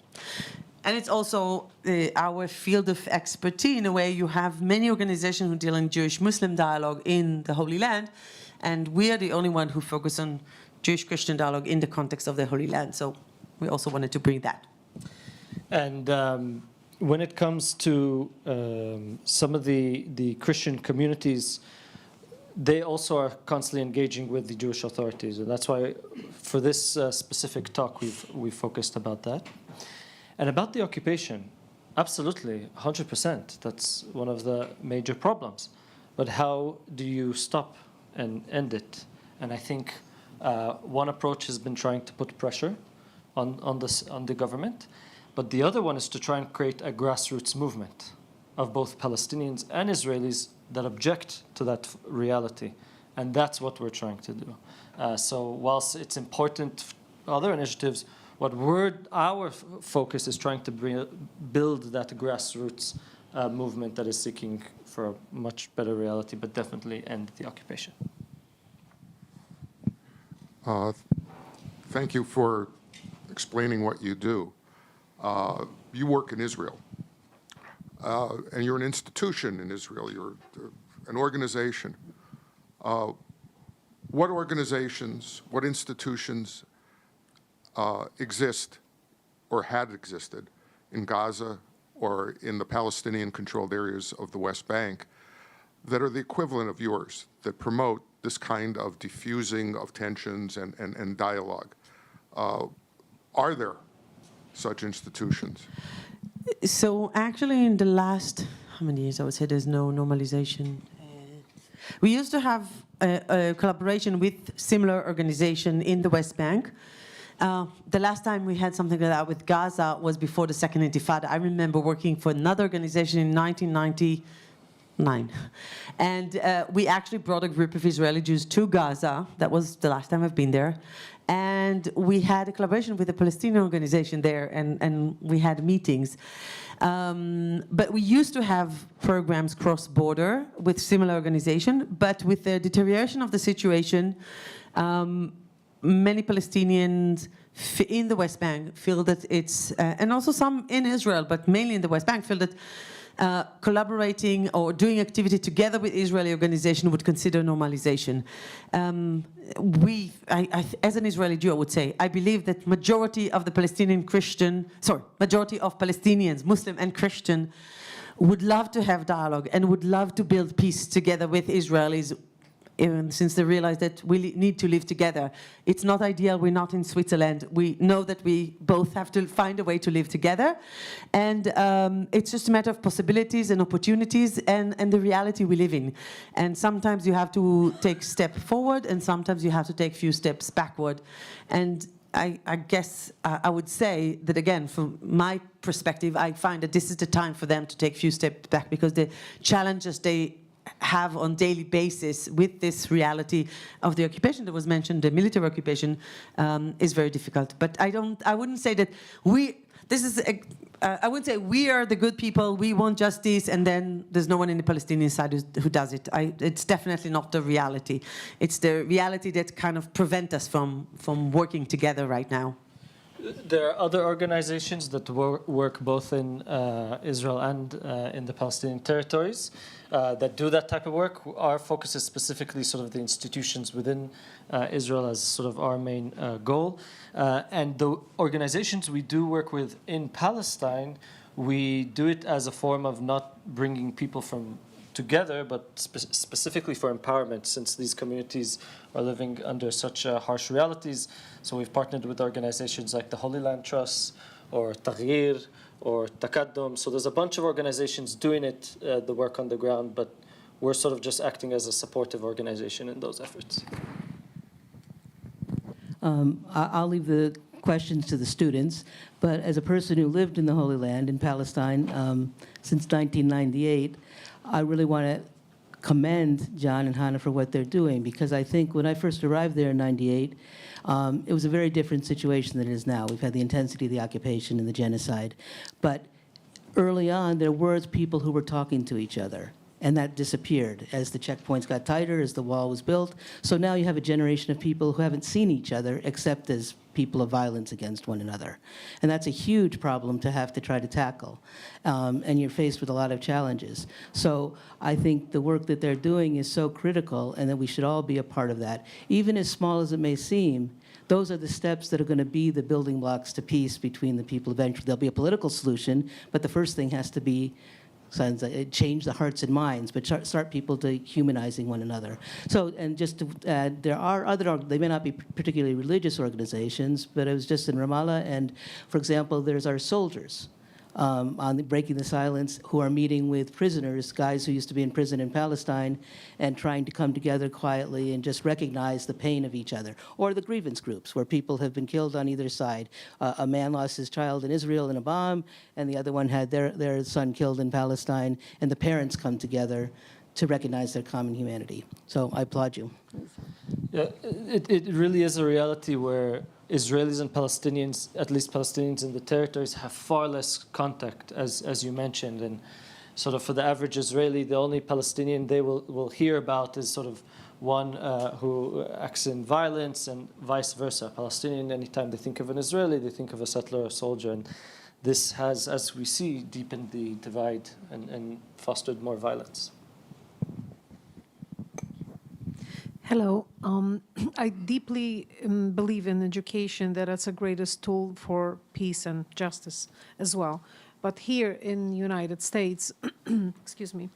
S7: And it's also our field of expertise. In a way, you have many organizations who deal in Jewish-Muslim dialogue in the Holy Land, and we are the only one who focus on Jewish-Christian dialogue in the context of the Holy Land. So we also wanted to bring that.
S6: And when it comes to some of the Christian communities, they also are constantly engaging with the Jewish authorities, and that's why for this specific talk we've focused about that. And about the occupation, absolutely, 100%. That's one of the major problems. But how do you stop and end it? And I think one approach has been trying to put pressure on the government, but the other one is to try and create a grassroots movement of both Palestinians and Israelis that object to that reality. And that's what we're trying to do. So whilst it's important, other initiatives, our focus is trying to build that grassroots movement that is seeking for a much better reality, but definitely end the occupation.
S9: Thank you for explaining what you do. You work in Israel, and you're an institution in Israel. You're an organization. What organizations, what institutions exist or had existed in Gaza or in the Palestinian-controlled areas of the West Bank that are the equivalent of yours, that promote this kind of diffusing of tensions and dialogue? Are there such institutions?
S7: So actually in the last, how many years I would say there's no normalization. We used to have a collaboration with similar organization in the West Bank. The last time we had something like that with Gaza was before the Second Intifada. I remember working for another organization in 1999. And we actually brought a group of Israeli Jews to Gaza. That was the last time I've been there. And we had a collaboration with a Palestinian organization there, and we had meetings. But we used to have programs cross-border with similar organization, but with the deterioration of the situation, many Palestinians in the West Bank feel that it's, and also some in Israel, but mainly in the West Bank, feel that collaborating or doing activity together with Israeli organization would consider normalization. As an Israeli Jew, I would say, I believe that majority of the majority of Palestinians, Muslim and Christian, would love to have dialogue and would love to build peace together with Israelis, even since they realize that we need to live together. It's not ideal, we're not in Switzerland. We know that we both have to find a way to live together. And it's just a matter of possibilities and opportunities and the reality we live in. And sometimes you have to take a step forward and sometimes you have to take a few steps backward. And I guess I would say that, again, from my perspective, I find that this is the time for them to take a few steps back, because the challenges they have on daily basis with this reality of the occupation that was mentioned, the military occupation, is very difficult. But I wouldn't say that I wouldn't say we are the good people, we want justice, and then there's no one in the Palestinian side who does it. It's definitely not the reality. It's the reality that kind of prevent us from working together right now.
S6: There are other organizations that work both in Israel and in the Palestinian territories that do that type of work. Our focus is specifically sort of the institutions within Israel as sort of our main goal. And the organizations we do work with in Palestine, we do it as a form of not bringing people from together, but specifically for empowerment, since these communities are living under such harsh realities. So we've partnered with organizations like the Holy Land Trust or Taghir or Takaddum. So there's a bunch of organizations doing it, the work on the ground, but we're sort of just acting as a supportive organization in those efforts.
S10: I'll leave the questions to the students, but as a person who lived in the Holy Land in Palestine since 1998, I really want to commend John and Hannah for what they're doing, because I think when I first arrived there in '98, it was a very different situation than it is now. We've had the intensity of the occupation and the genocide. But early on, there were people who were talking to each other, and that disappeared as the checkpoints got tighter, as the wall was built. So now you have a generation of people who haven't seen each other except as people of violence against one another. And that's a huge problem to have to try to tackle. And you're faced with a lot of challenges. So I think the work that they're doing is so critical, and that we should all be a part of that. Even as small as it may seem, those are the steps that are going to be the building blocks to peace between the people. Eventually there'll be a political solution, but the first thing has to be change the hearts and minds, but start people to humanizing one another. So, and just to add, there are other, they may not be particularly religious organizations, but I was just in Ramallah, and for example, there's our soldiers on the Breaking the Silence, who are meeting with prisoners, guys who used to be in prison in Palestine, and trying to come together quietly and just recognize the pain of each other. Or the grievance groups, where people have been killed on either side. A man lost his child in Israel in a bomb, and the other one had their son killed in Palestine, and the parents come together to recognize their common humanity. So I applaud you.
S6: Yeah, it really is a reality where Israelis and Palestinians, at least Palestinians in the territories, have far less contact, as you mentioned. And sort of for the average Israeli, the only Palestinian they will hear about is sort of one who acts in violence, and vice versa. Palestinian, anytime they think of an Israeli, they think of a settler or soldier. And this has, as we see, deepened the divide and fostered more violence.
S11: Hello. I deeply believe in education, that it's the greatest tool for peace and justice as well. But here in the United States, excuse me,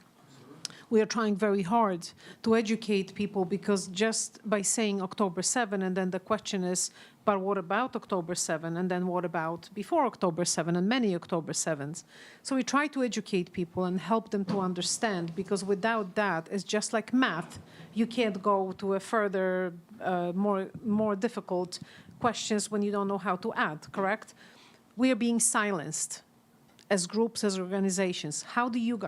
S11: we are trying very hard to educate people, because just by saying October 7, and then the question is, but what about October 7? And then what about before October 7 and many October 7s? So we try to educate people and help them to understand, because without that, it's just like math. You can't go to a further, more difficult questions when you don't know how to add, correct? We are being silenced as groups, as organizations. How do you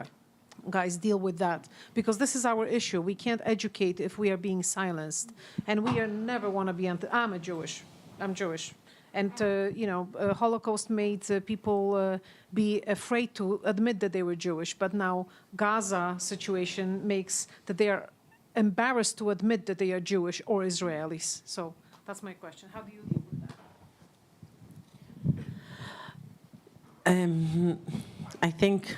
S11: guys deal with that? Because this is our issue. We can't educate if we are being silenced. And we are never want to be I'm Jewish. And, Holocaust made people be afraid to admit that they were Jewish. But now Gaza situation makes that they are embarrassed to admit that they are Jewish or Israelis. So that's my question. How do you deal with that?
S7: I think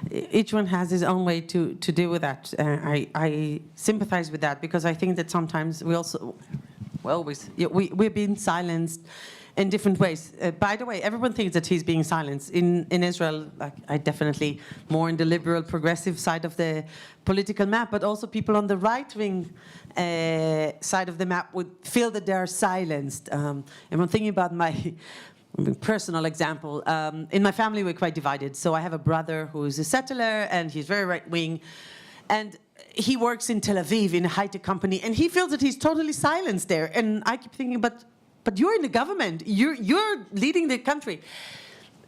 S7: each one has his own way to deal with that. I sympathize with that, because I think that sometimes we're being silenced, in different ways. By the way, everyone thinks that he's being silenced. In Israel, like, I definitely more in the liberal progressive side of the political map, but also people on the right-wing side of the map would feel that they are silenced. And I'm thinking about my personal example. In my family, we're quite divided. So I have a brother who is a settler, and he's very right-wing. And he works in Tel Aviv in a high-tech company, and he feels that he's totally silenced there. And I keep thinking, but you're in the government. You're leading the country.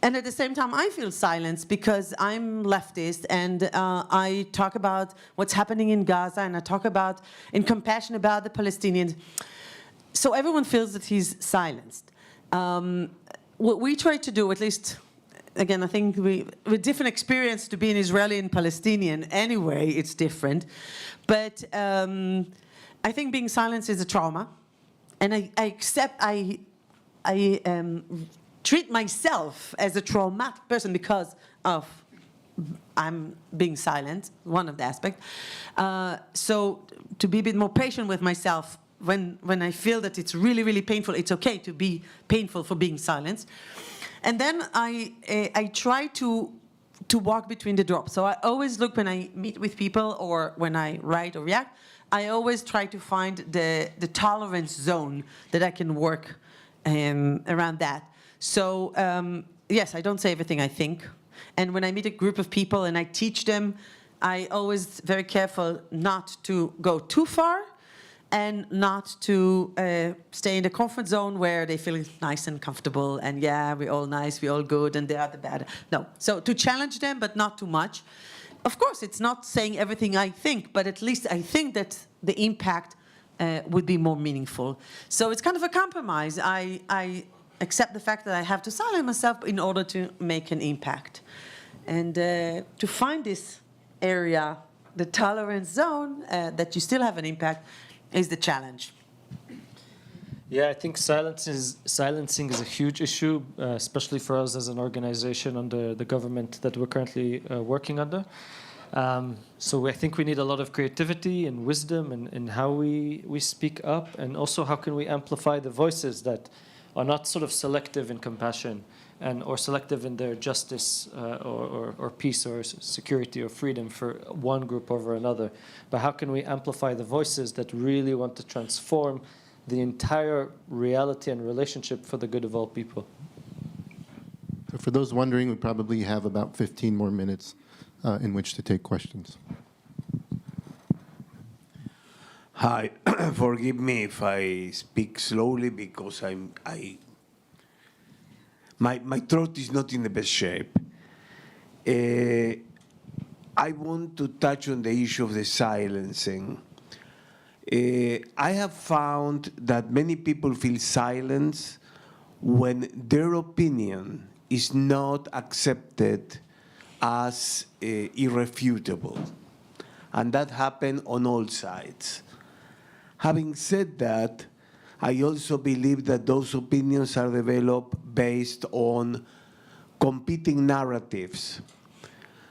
S7: And at the same time, I feel silenced because I'm leftist, and I talk about what's happening in Gaza, and I talk about in compassion about the Palestinians. So everyone feels that he's silenced. What we try to do, at least, again, I think with different experience to be an Israeli and Palestinian anyway, it's different. But I think being silenced is a trauma. And I treat myself as a traumatic person because of I'm being silent, one of the aspects. So to be a bit more patient with myself, when I feel that it's really, really painful, it's okay to be painful for being silenced. And then I try to walk between the drops. So I always look when I meet with people or when I write or react, I always try to find the tolerance zone that I can work around that. So yes, I don't say everything I think. And when I meet a group of people and I teach them, I always very careful not to go too far and not to stay in the comfort zone where they feel nice and comfortable and yeah, we're all nice, we're all good, and they are the bad. No, so to challenge them, but not too much. Of course, it's not saying everything I think, but at least I think that the impact would be more meaningful. So it's kind of a compromise. I accept the fact that I have to silence myself in order to make an impact. And to find this area, the tolerance zone, that you still have an impact, is the challenge.
S6: Yeah, I think silencing is a huge issue, especially for us as an organization under the government that we're currently working under. So I think we need a lot of creativity and wisdom in how we speak up, and also how can we amplify the voices that are not sort of selective in compassion or selective in their justice or peace or security or freedom for one group over another. But how can we amplify the voices that really want to transform the entire reality and relationship for the good of all people?
S5: So for those wondering, we probably have about 15 more minutes in which to take questions.
S12: Hi, forgive me if I speak slowly because my throat is not in the best shape. I want to touch on the issue of the silencing. I have found that many people feel silenced when their opinion is not accepted as irrefutable. And that happens on all sides. Having said that, I also believe that those opinions are developed based on competing narratives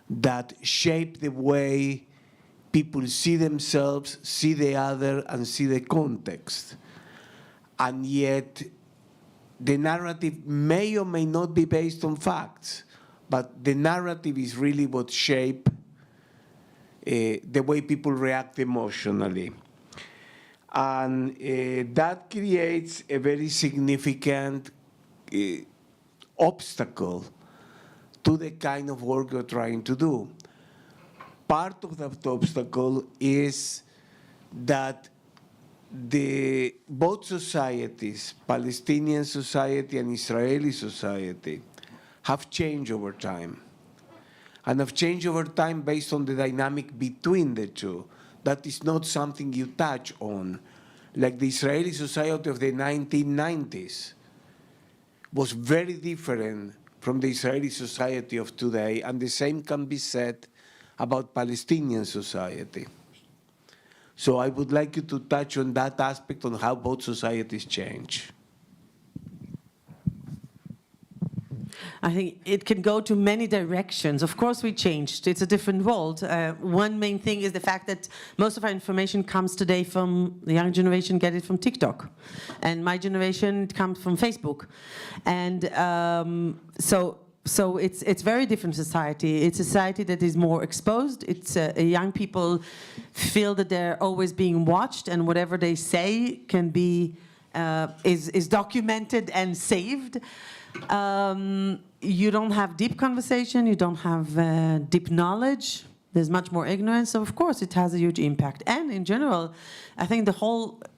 S12: that shape the way people see themselves, see the other, and see the context. And yet, the narrative may or may not be based on facts, but the narrative is really what shapes the way people react emotionally. And that creates a very significant obstacle to the kind of work you're trying to do. Part of that obstacle is that both societies, Palestinian society and Israeli society, have changed over time. And have changed over time based on the dynamic between the two. That is not something you touch on. Like the Israeli society of the 1990s was very different from the Israeli society of today, and the same can be said about Palestinian society. So I would like you to touch on that aspect, on how both societies change.
S7: I think it can go to many directions. Of course, we changed. It's a different world. One main thing is the fact that most of our information comes today from the young generation, get it from TikTok. And my generation, it comes from Facebook. And so it's very different society. It's a society that is more exposed. It's young people feel that they're always being watched, and whatever they say can be is documented and saved. You don't have deep conversation. You don't have deep knowledge. There's much more ignorance. So of course it has a huge impact. And in general, I think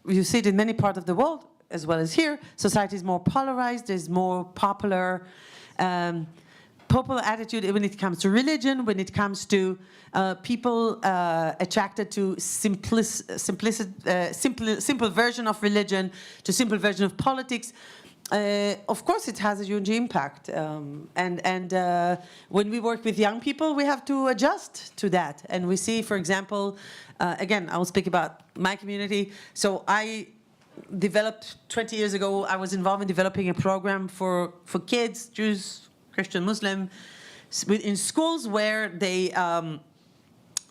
S7: you see it in many parts of the world as well as here. Society is more polarized. There's more popular attitude when it comes to religion, when it comes to people attracted to simple version of religion, to simple version of politics. Of course, it has a huge impact. And when we work with young people, we have to adjust to that. And we see, for example, again, I will speak about my community. So I developed 20 years ago, I was involved in developing a program for kids, Jews, Christian, Muslim, in schools where they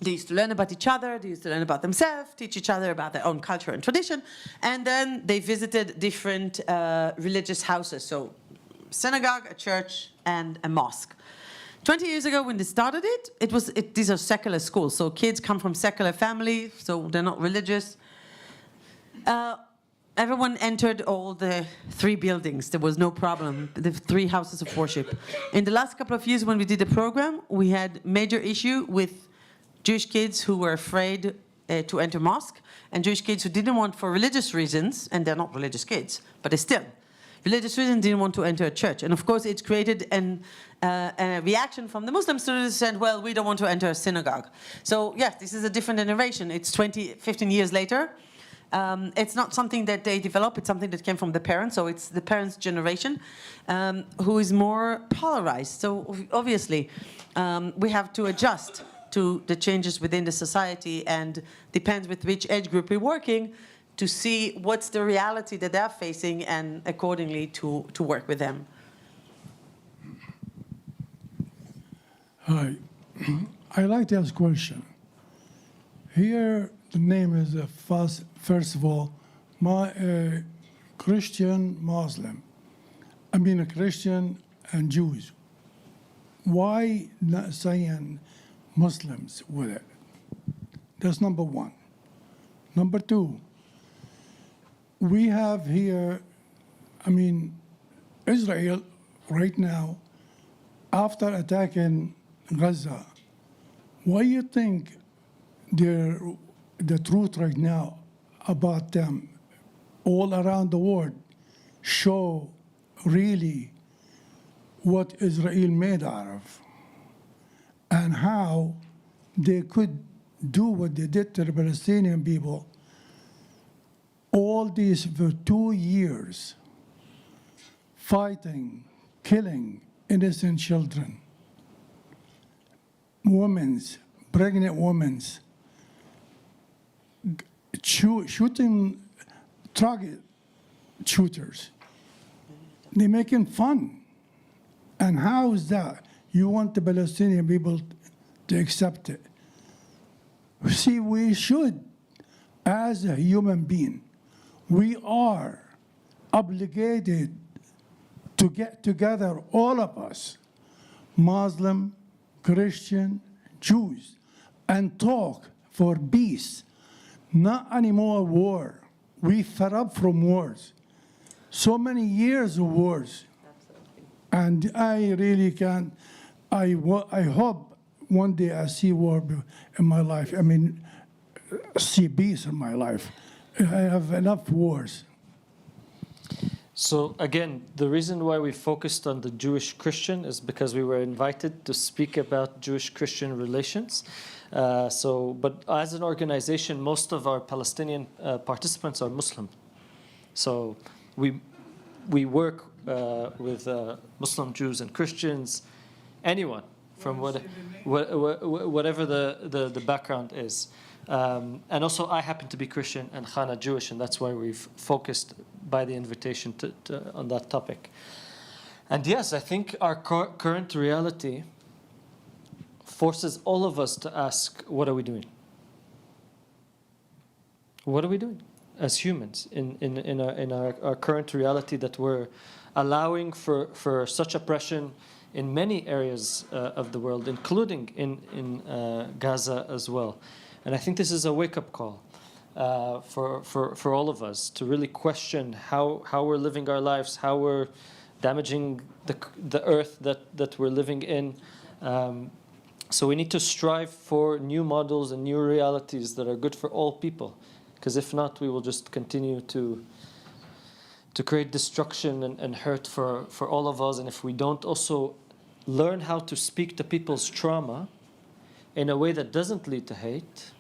S7: used to learn about each other, they used to learn about themselves, teach each other about their own culture and tradition, and then they visited different religious houses, so synagogue, a church, and a mosque. 20 years ago when they started these are secular schools, so kids come from secular family, so they're not religious. Everyone entered all the 3 buildings. There was no problem, the 3 houses of worship. In the last couple of years when we did the program, we had major issue with Jewish kids who were afraid to enter mosque, and Jewish kids who didn't want, for religious reasons, and they're not religious kids, but they still, religious reasons, didn't want to enter a church. And of course, it created a reaction from the Muslim students who said, well, we don't want to enter a synagogue. So yes, this is a different generation. It's 15 years later. It's not something that they develop, it's something that came from the parents, so it's the parents' generation who is more polarized. So obviously, we have to adjust to the changes within the society, and depends with which age group we're working to see what's the reality that they're facing and accordingly to work with them.
S4: Hi. I'd like to ask a question. Here, the name is first of all, Christian Muslim. I mean a Christian and Jews. Why not saying Muslims with it? That's number one. Number two, we have here, Israel right now, after attacking Gaza, why do you think the truth right now about them all around the world show really what Israel made out of and how they could do what they did to the Palestinian people all these for 2 years, fighting, killing innocent children, pregnant women, shooting target shooters. They're making fun. And how is that? You want the Palestinian people to accept it. See, we should, as a human being, we are obligated to get together, all of us, Muslim, Christian, Jews, and talk for peace. Not anymore war. We fed up from wars. So many years of wars. And I really can't, I hope one day I see war in my life. See peace in my life. I have enough wars.
S6: So again, the reason why we focused on the Jewish-Christian is because we were invited to speak about Jewish-Christian relations. But as an organization, most of our Palestinian participants are Muslim. So we work with Muslim, Jews, and Christians, anyone from whatever the background is. And also, I happen to be Christian and Hannah Jewish, and that's why we've focused by the invitation on that topic. And yes, I think our current reality forces all of us to ask, what are we doing? What are we doing as humans in our current reality that we're allowing for such oppression in many areas of the world, including in Gaza as well? And I think this is a wake-up call for all of us to really question how we're living our lives, how we're damaging the earth that we're living in. So we need to strive for new models and new realities that are good for all people. Because if not, we will just continue to create destruction and hurt for all of us. And if we don't also learn how to speak to people's trauma in a way that doesn't lead to hate,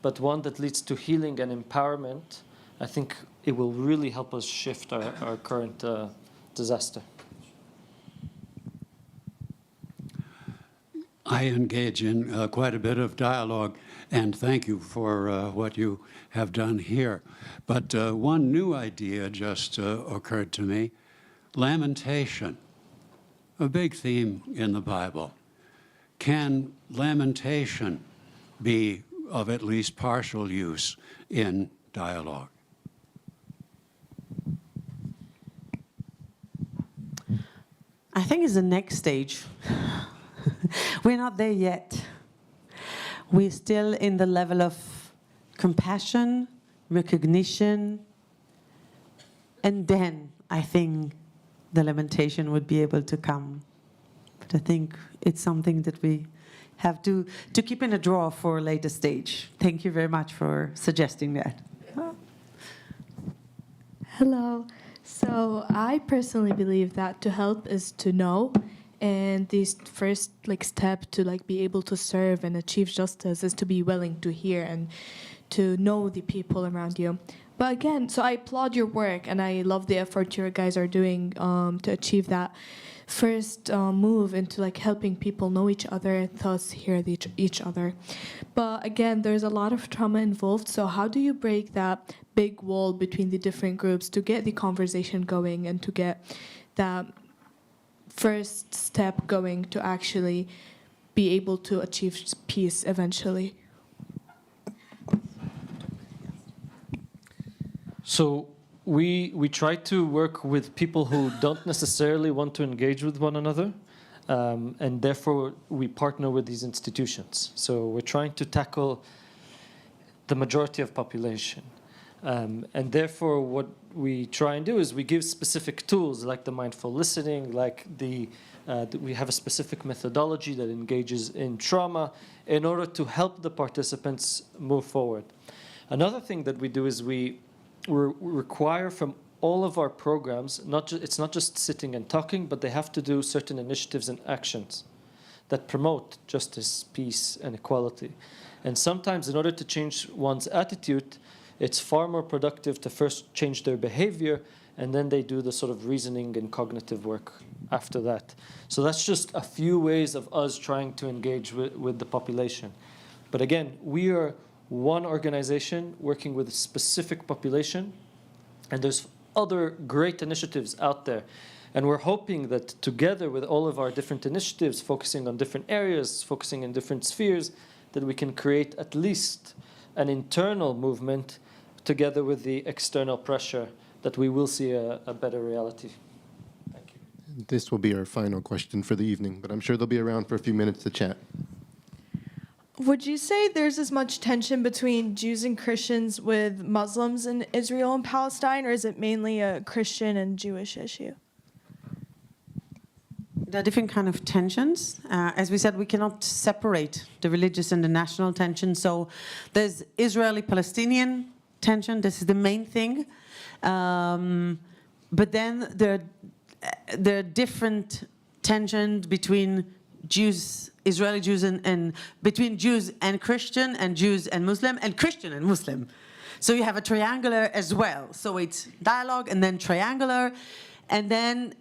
S6: but one that leads to healing and empowerment, I think it will really help us shift our current disaster.
S13: I engage in quite a bit of dialogue, and thank you for what you have done here. But one new idea just occurred to me: lamentation, a big theme in the Bible. Can lamentation be of at least partial use in dialogue?
S7: I think it's the next stage. We're not there yet. We're still in the level of compassion, recognition, and then I think the lamentation would be able to come. But I think it's something that we have to keep in a drawer for a later stage. Thank you very much for suggesting that.
S14: Hello. So I personally believe that to help is to know, and this first step to be able to serve and achieve justice is to be willing to hear and to know the people around you. But again, so I applaud your work and I love the effort you guys are doing to achieve that first move into helping people know each other and thus hear each other. But again, there's a lot of trauma involved. So how do you break that big wall between the different groups to get the conversation going and to get that first step going to actually be able to achieve peace eventually?
S6: So we try to work with people who don't necessarily want to engage with one another, and therefore we partner with these institutions. So we're trying to tackle the majority of population. And therefore what we try and do is we give specific tools like the mindful listening, like we have a specific methodology that engages in trauma in order to help the participants move forward. Another thing that we do is we require from all of our programs, it's not just sitting and talking, but they have to do certain initiatives and actions that promote justice, peace, and equality. And sometimes in order to change one's attitude, it's far more productive to first change their behavior, and then they do the sort of reasoning and cognitive work after that. So that's just a few ways of us trying to engage with the population. But again, we are one organization working with a specific population, and there's other great initiatives out there. And we're hoping that together with all of our different initiatives, focusing on different areas, focusing in different spheres, that we can create at least an internal movement together with the external pressure that we will see a better reality. Thank you.
S5: This will be our final question for the evening, but I'm sure they'll be around for a few minutes to chat.
S15: Would you say there's as much tension between Jews and Christians with Muslims in Israel and Palestine, or is it mainly a Christian and Jewish issue?
S7: There are different kind of tensions. As we said, we cannot separate the religious and the national tension. So there's Israeli-Palestinian tension. This is the main thing. But then there are different tensions between Jews, Israeli Jews, and between Jews and Christian, and Jews and Muslim, and Christian and Muslim. So you have a triangular as well. So it's dialogue and then triangular. And then,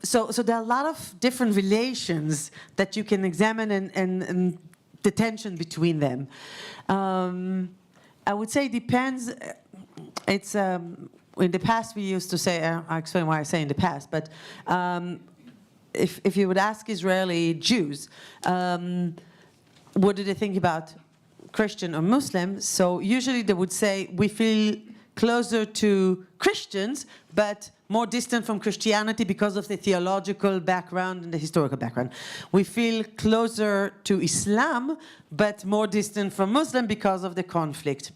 S7: so there are a lot of different relations that you can examine and the tension between them. I would say it depends. It's, in the past we used to say, I'll explain why I say in the past, but if you would ask Israeli Jews, what do they think about Christian or Muslim? So usually they would say, we feel closer to Christians, but more distant from Christianity because of the theological background and the historical background. We feel closer to Islam, but more distant from Muslim because of the conflict.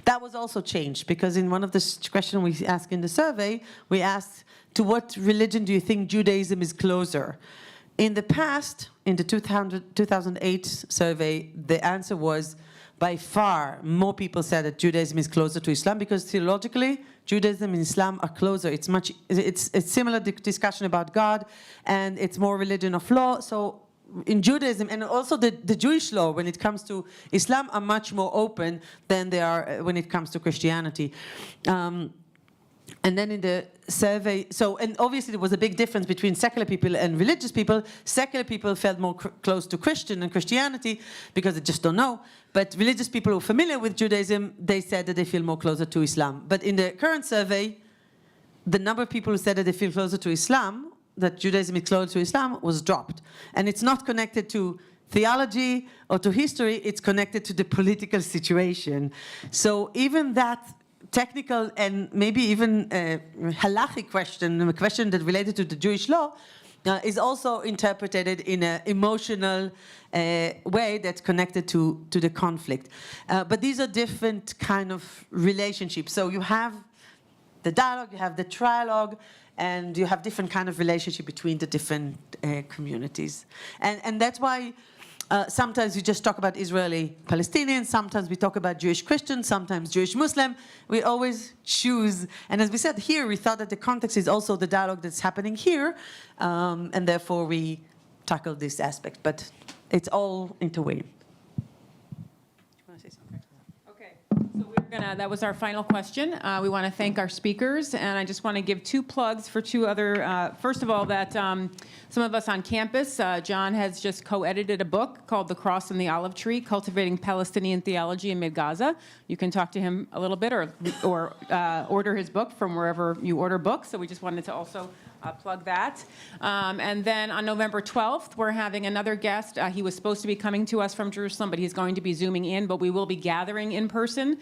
S7: That was also changed, because in one of the questions we asked in the survey, we asked, to what religion do you think Judaism is closer? In the past, in the 2008 survey, the answer was, by far, more people said that Judaism is closer to Islam, because theologically, Judaism and Islam are closer. It's similar discussion about God, and it's more religion of law. So in Judaism, and also the Jewish law, when it comes to Islam, are much more open than they are when it comes to Christianity. And then in the survey, and obviously there was a big difference between secular people and religious people. Secular people felt more close to Christian and Christianity because they just don't know. But religious people who are familiar with Judaism, they said that they feel more closer to Islam. But in the current survey, the number of people who said that they feel closer to Islam, that Judaism is closer to Islam, was dropped. And it's not connected to theology or to history, it's connected to the political situation. So even that technical and maybe even halachic question, a question that related to the Jewish law, is also interpreted in an emotional way that's connected to the conflict. But these are different kind of relationships. So you have the dialogue, you have the trialogue, and you have different kind of relationship between the different communities. And that's why sometimes we just talk about Israeli Palestinians, sometimes we talk about Jewish Christians, sometimes Jewish Muslim. We always choose, and as we said here, we thought that the context is also the dialogue that's happening here, and therefore we tackle this aspect, but it's all interweaved.
S3: That was our final question. We want to thank our speakers, and I just want to give two plugs for two other. First of all, that some of us on campus, John has just co-edited a book called The Cross and the Olive Tree, Cultivating Palestinian Theology in Mid-Gaza. You can talk to him a little bit or order his book from wherever you order books. So we just wanted to also plug that. And then on November 12th, we're having another guest. He was supposed to be coming to us from Jerusalem, but he's going to be Zooming in, but we will be gathering in person.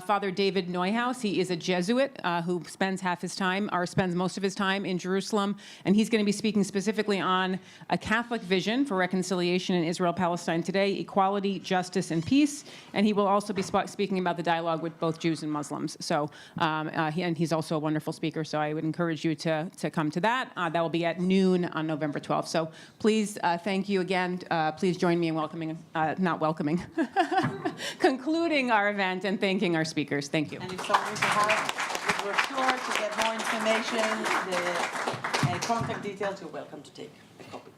S3: Father David Neuhaus, he is a Jesuit who spends most of his time in Jerusalem, and he's going to be speaking specifically on a Catholic vision for reconciliation in Israel-Palestine today, equality, justice, and peace. And he will also be speaking about the dialogue with both Jews and Muslims. So, and he's also a wonderful speaker, so I would encourage you to come to that. That will be at noon on November 12th. So please, thank you again. Please join me in concluding our event and thanking our speakers. Thank you.
S7: And if someone wants to have the brochure to get more information, the contact details, you're welcome to take a copy.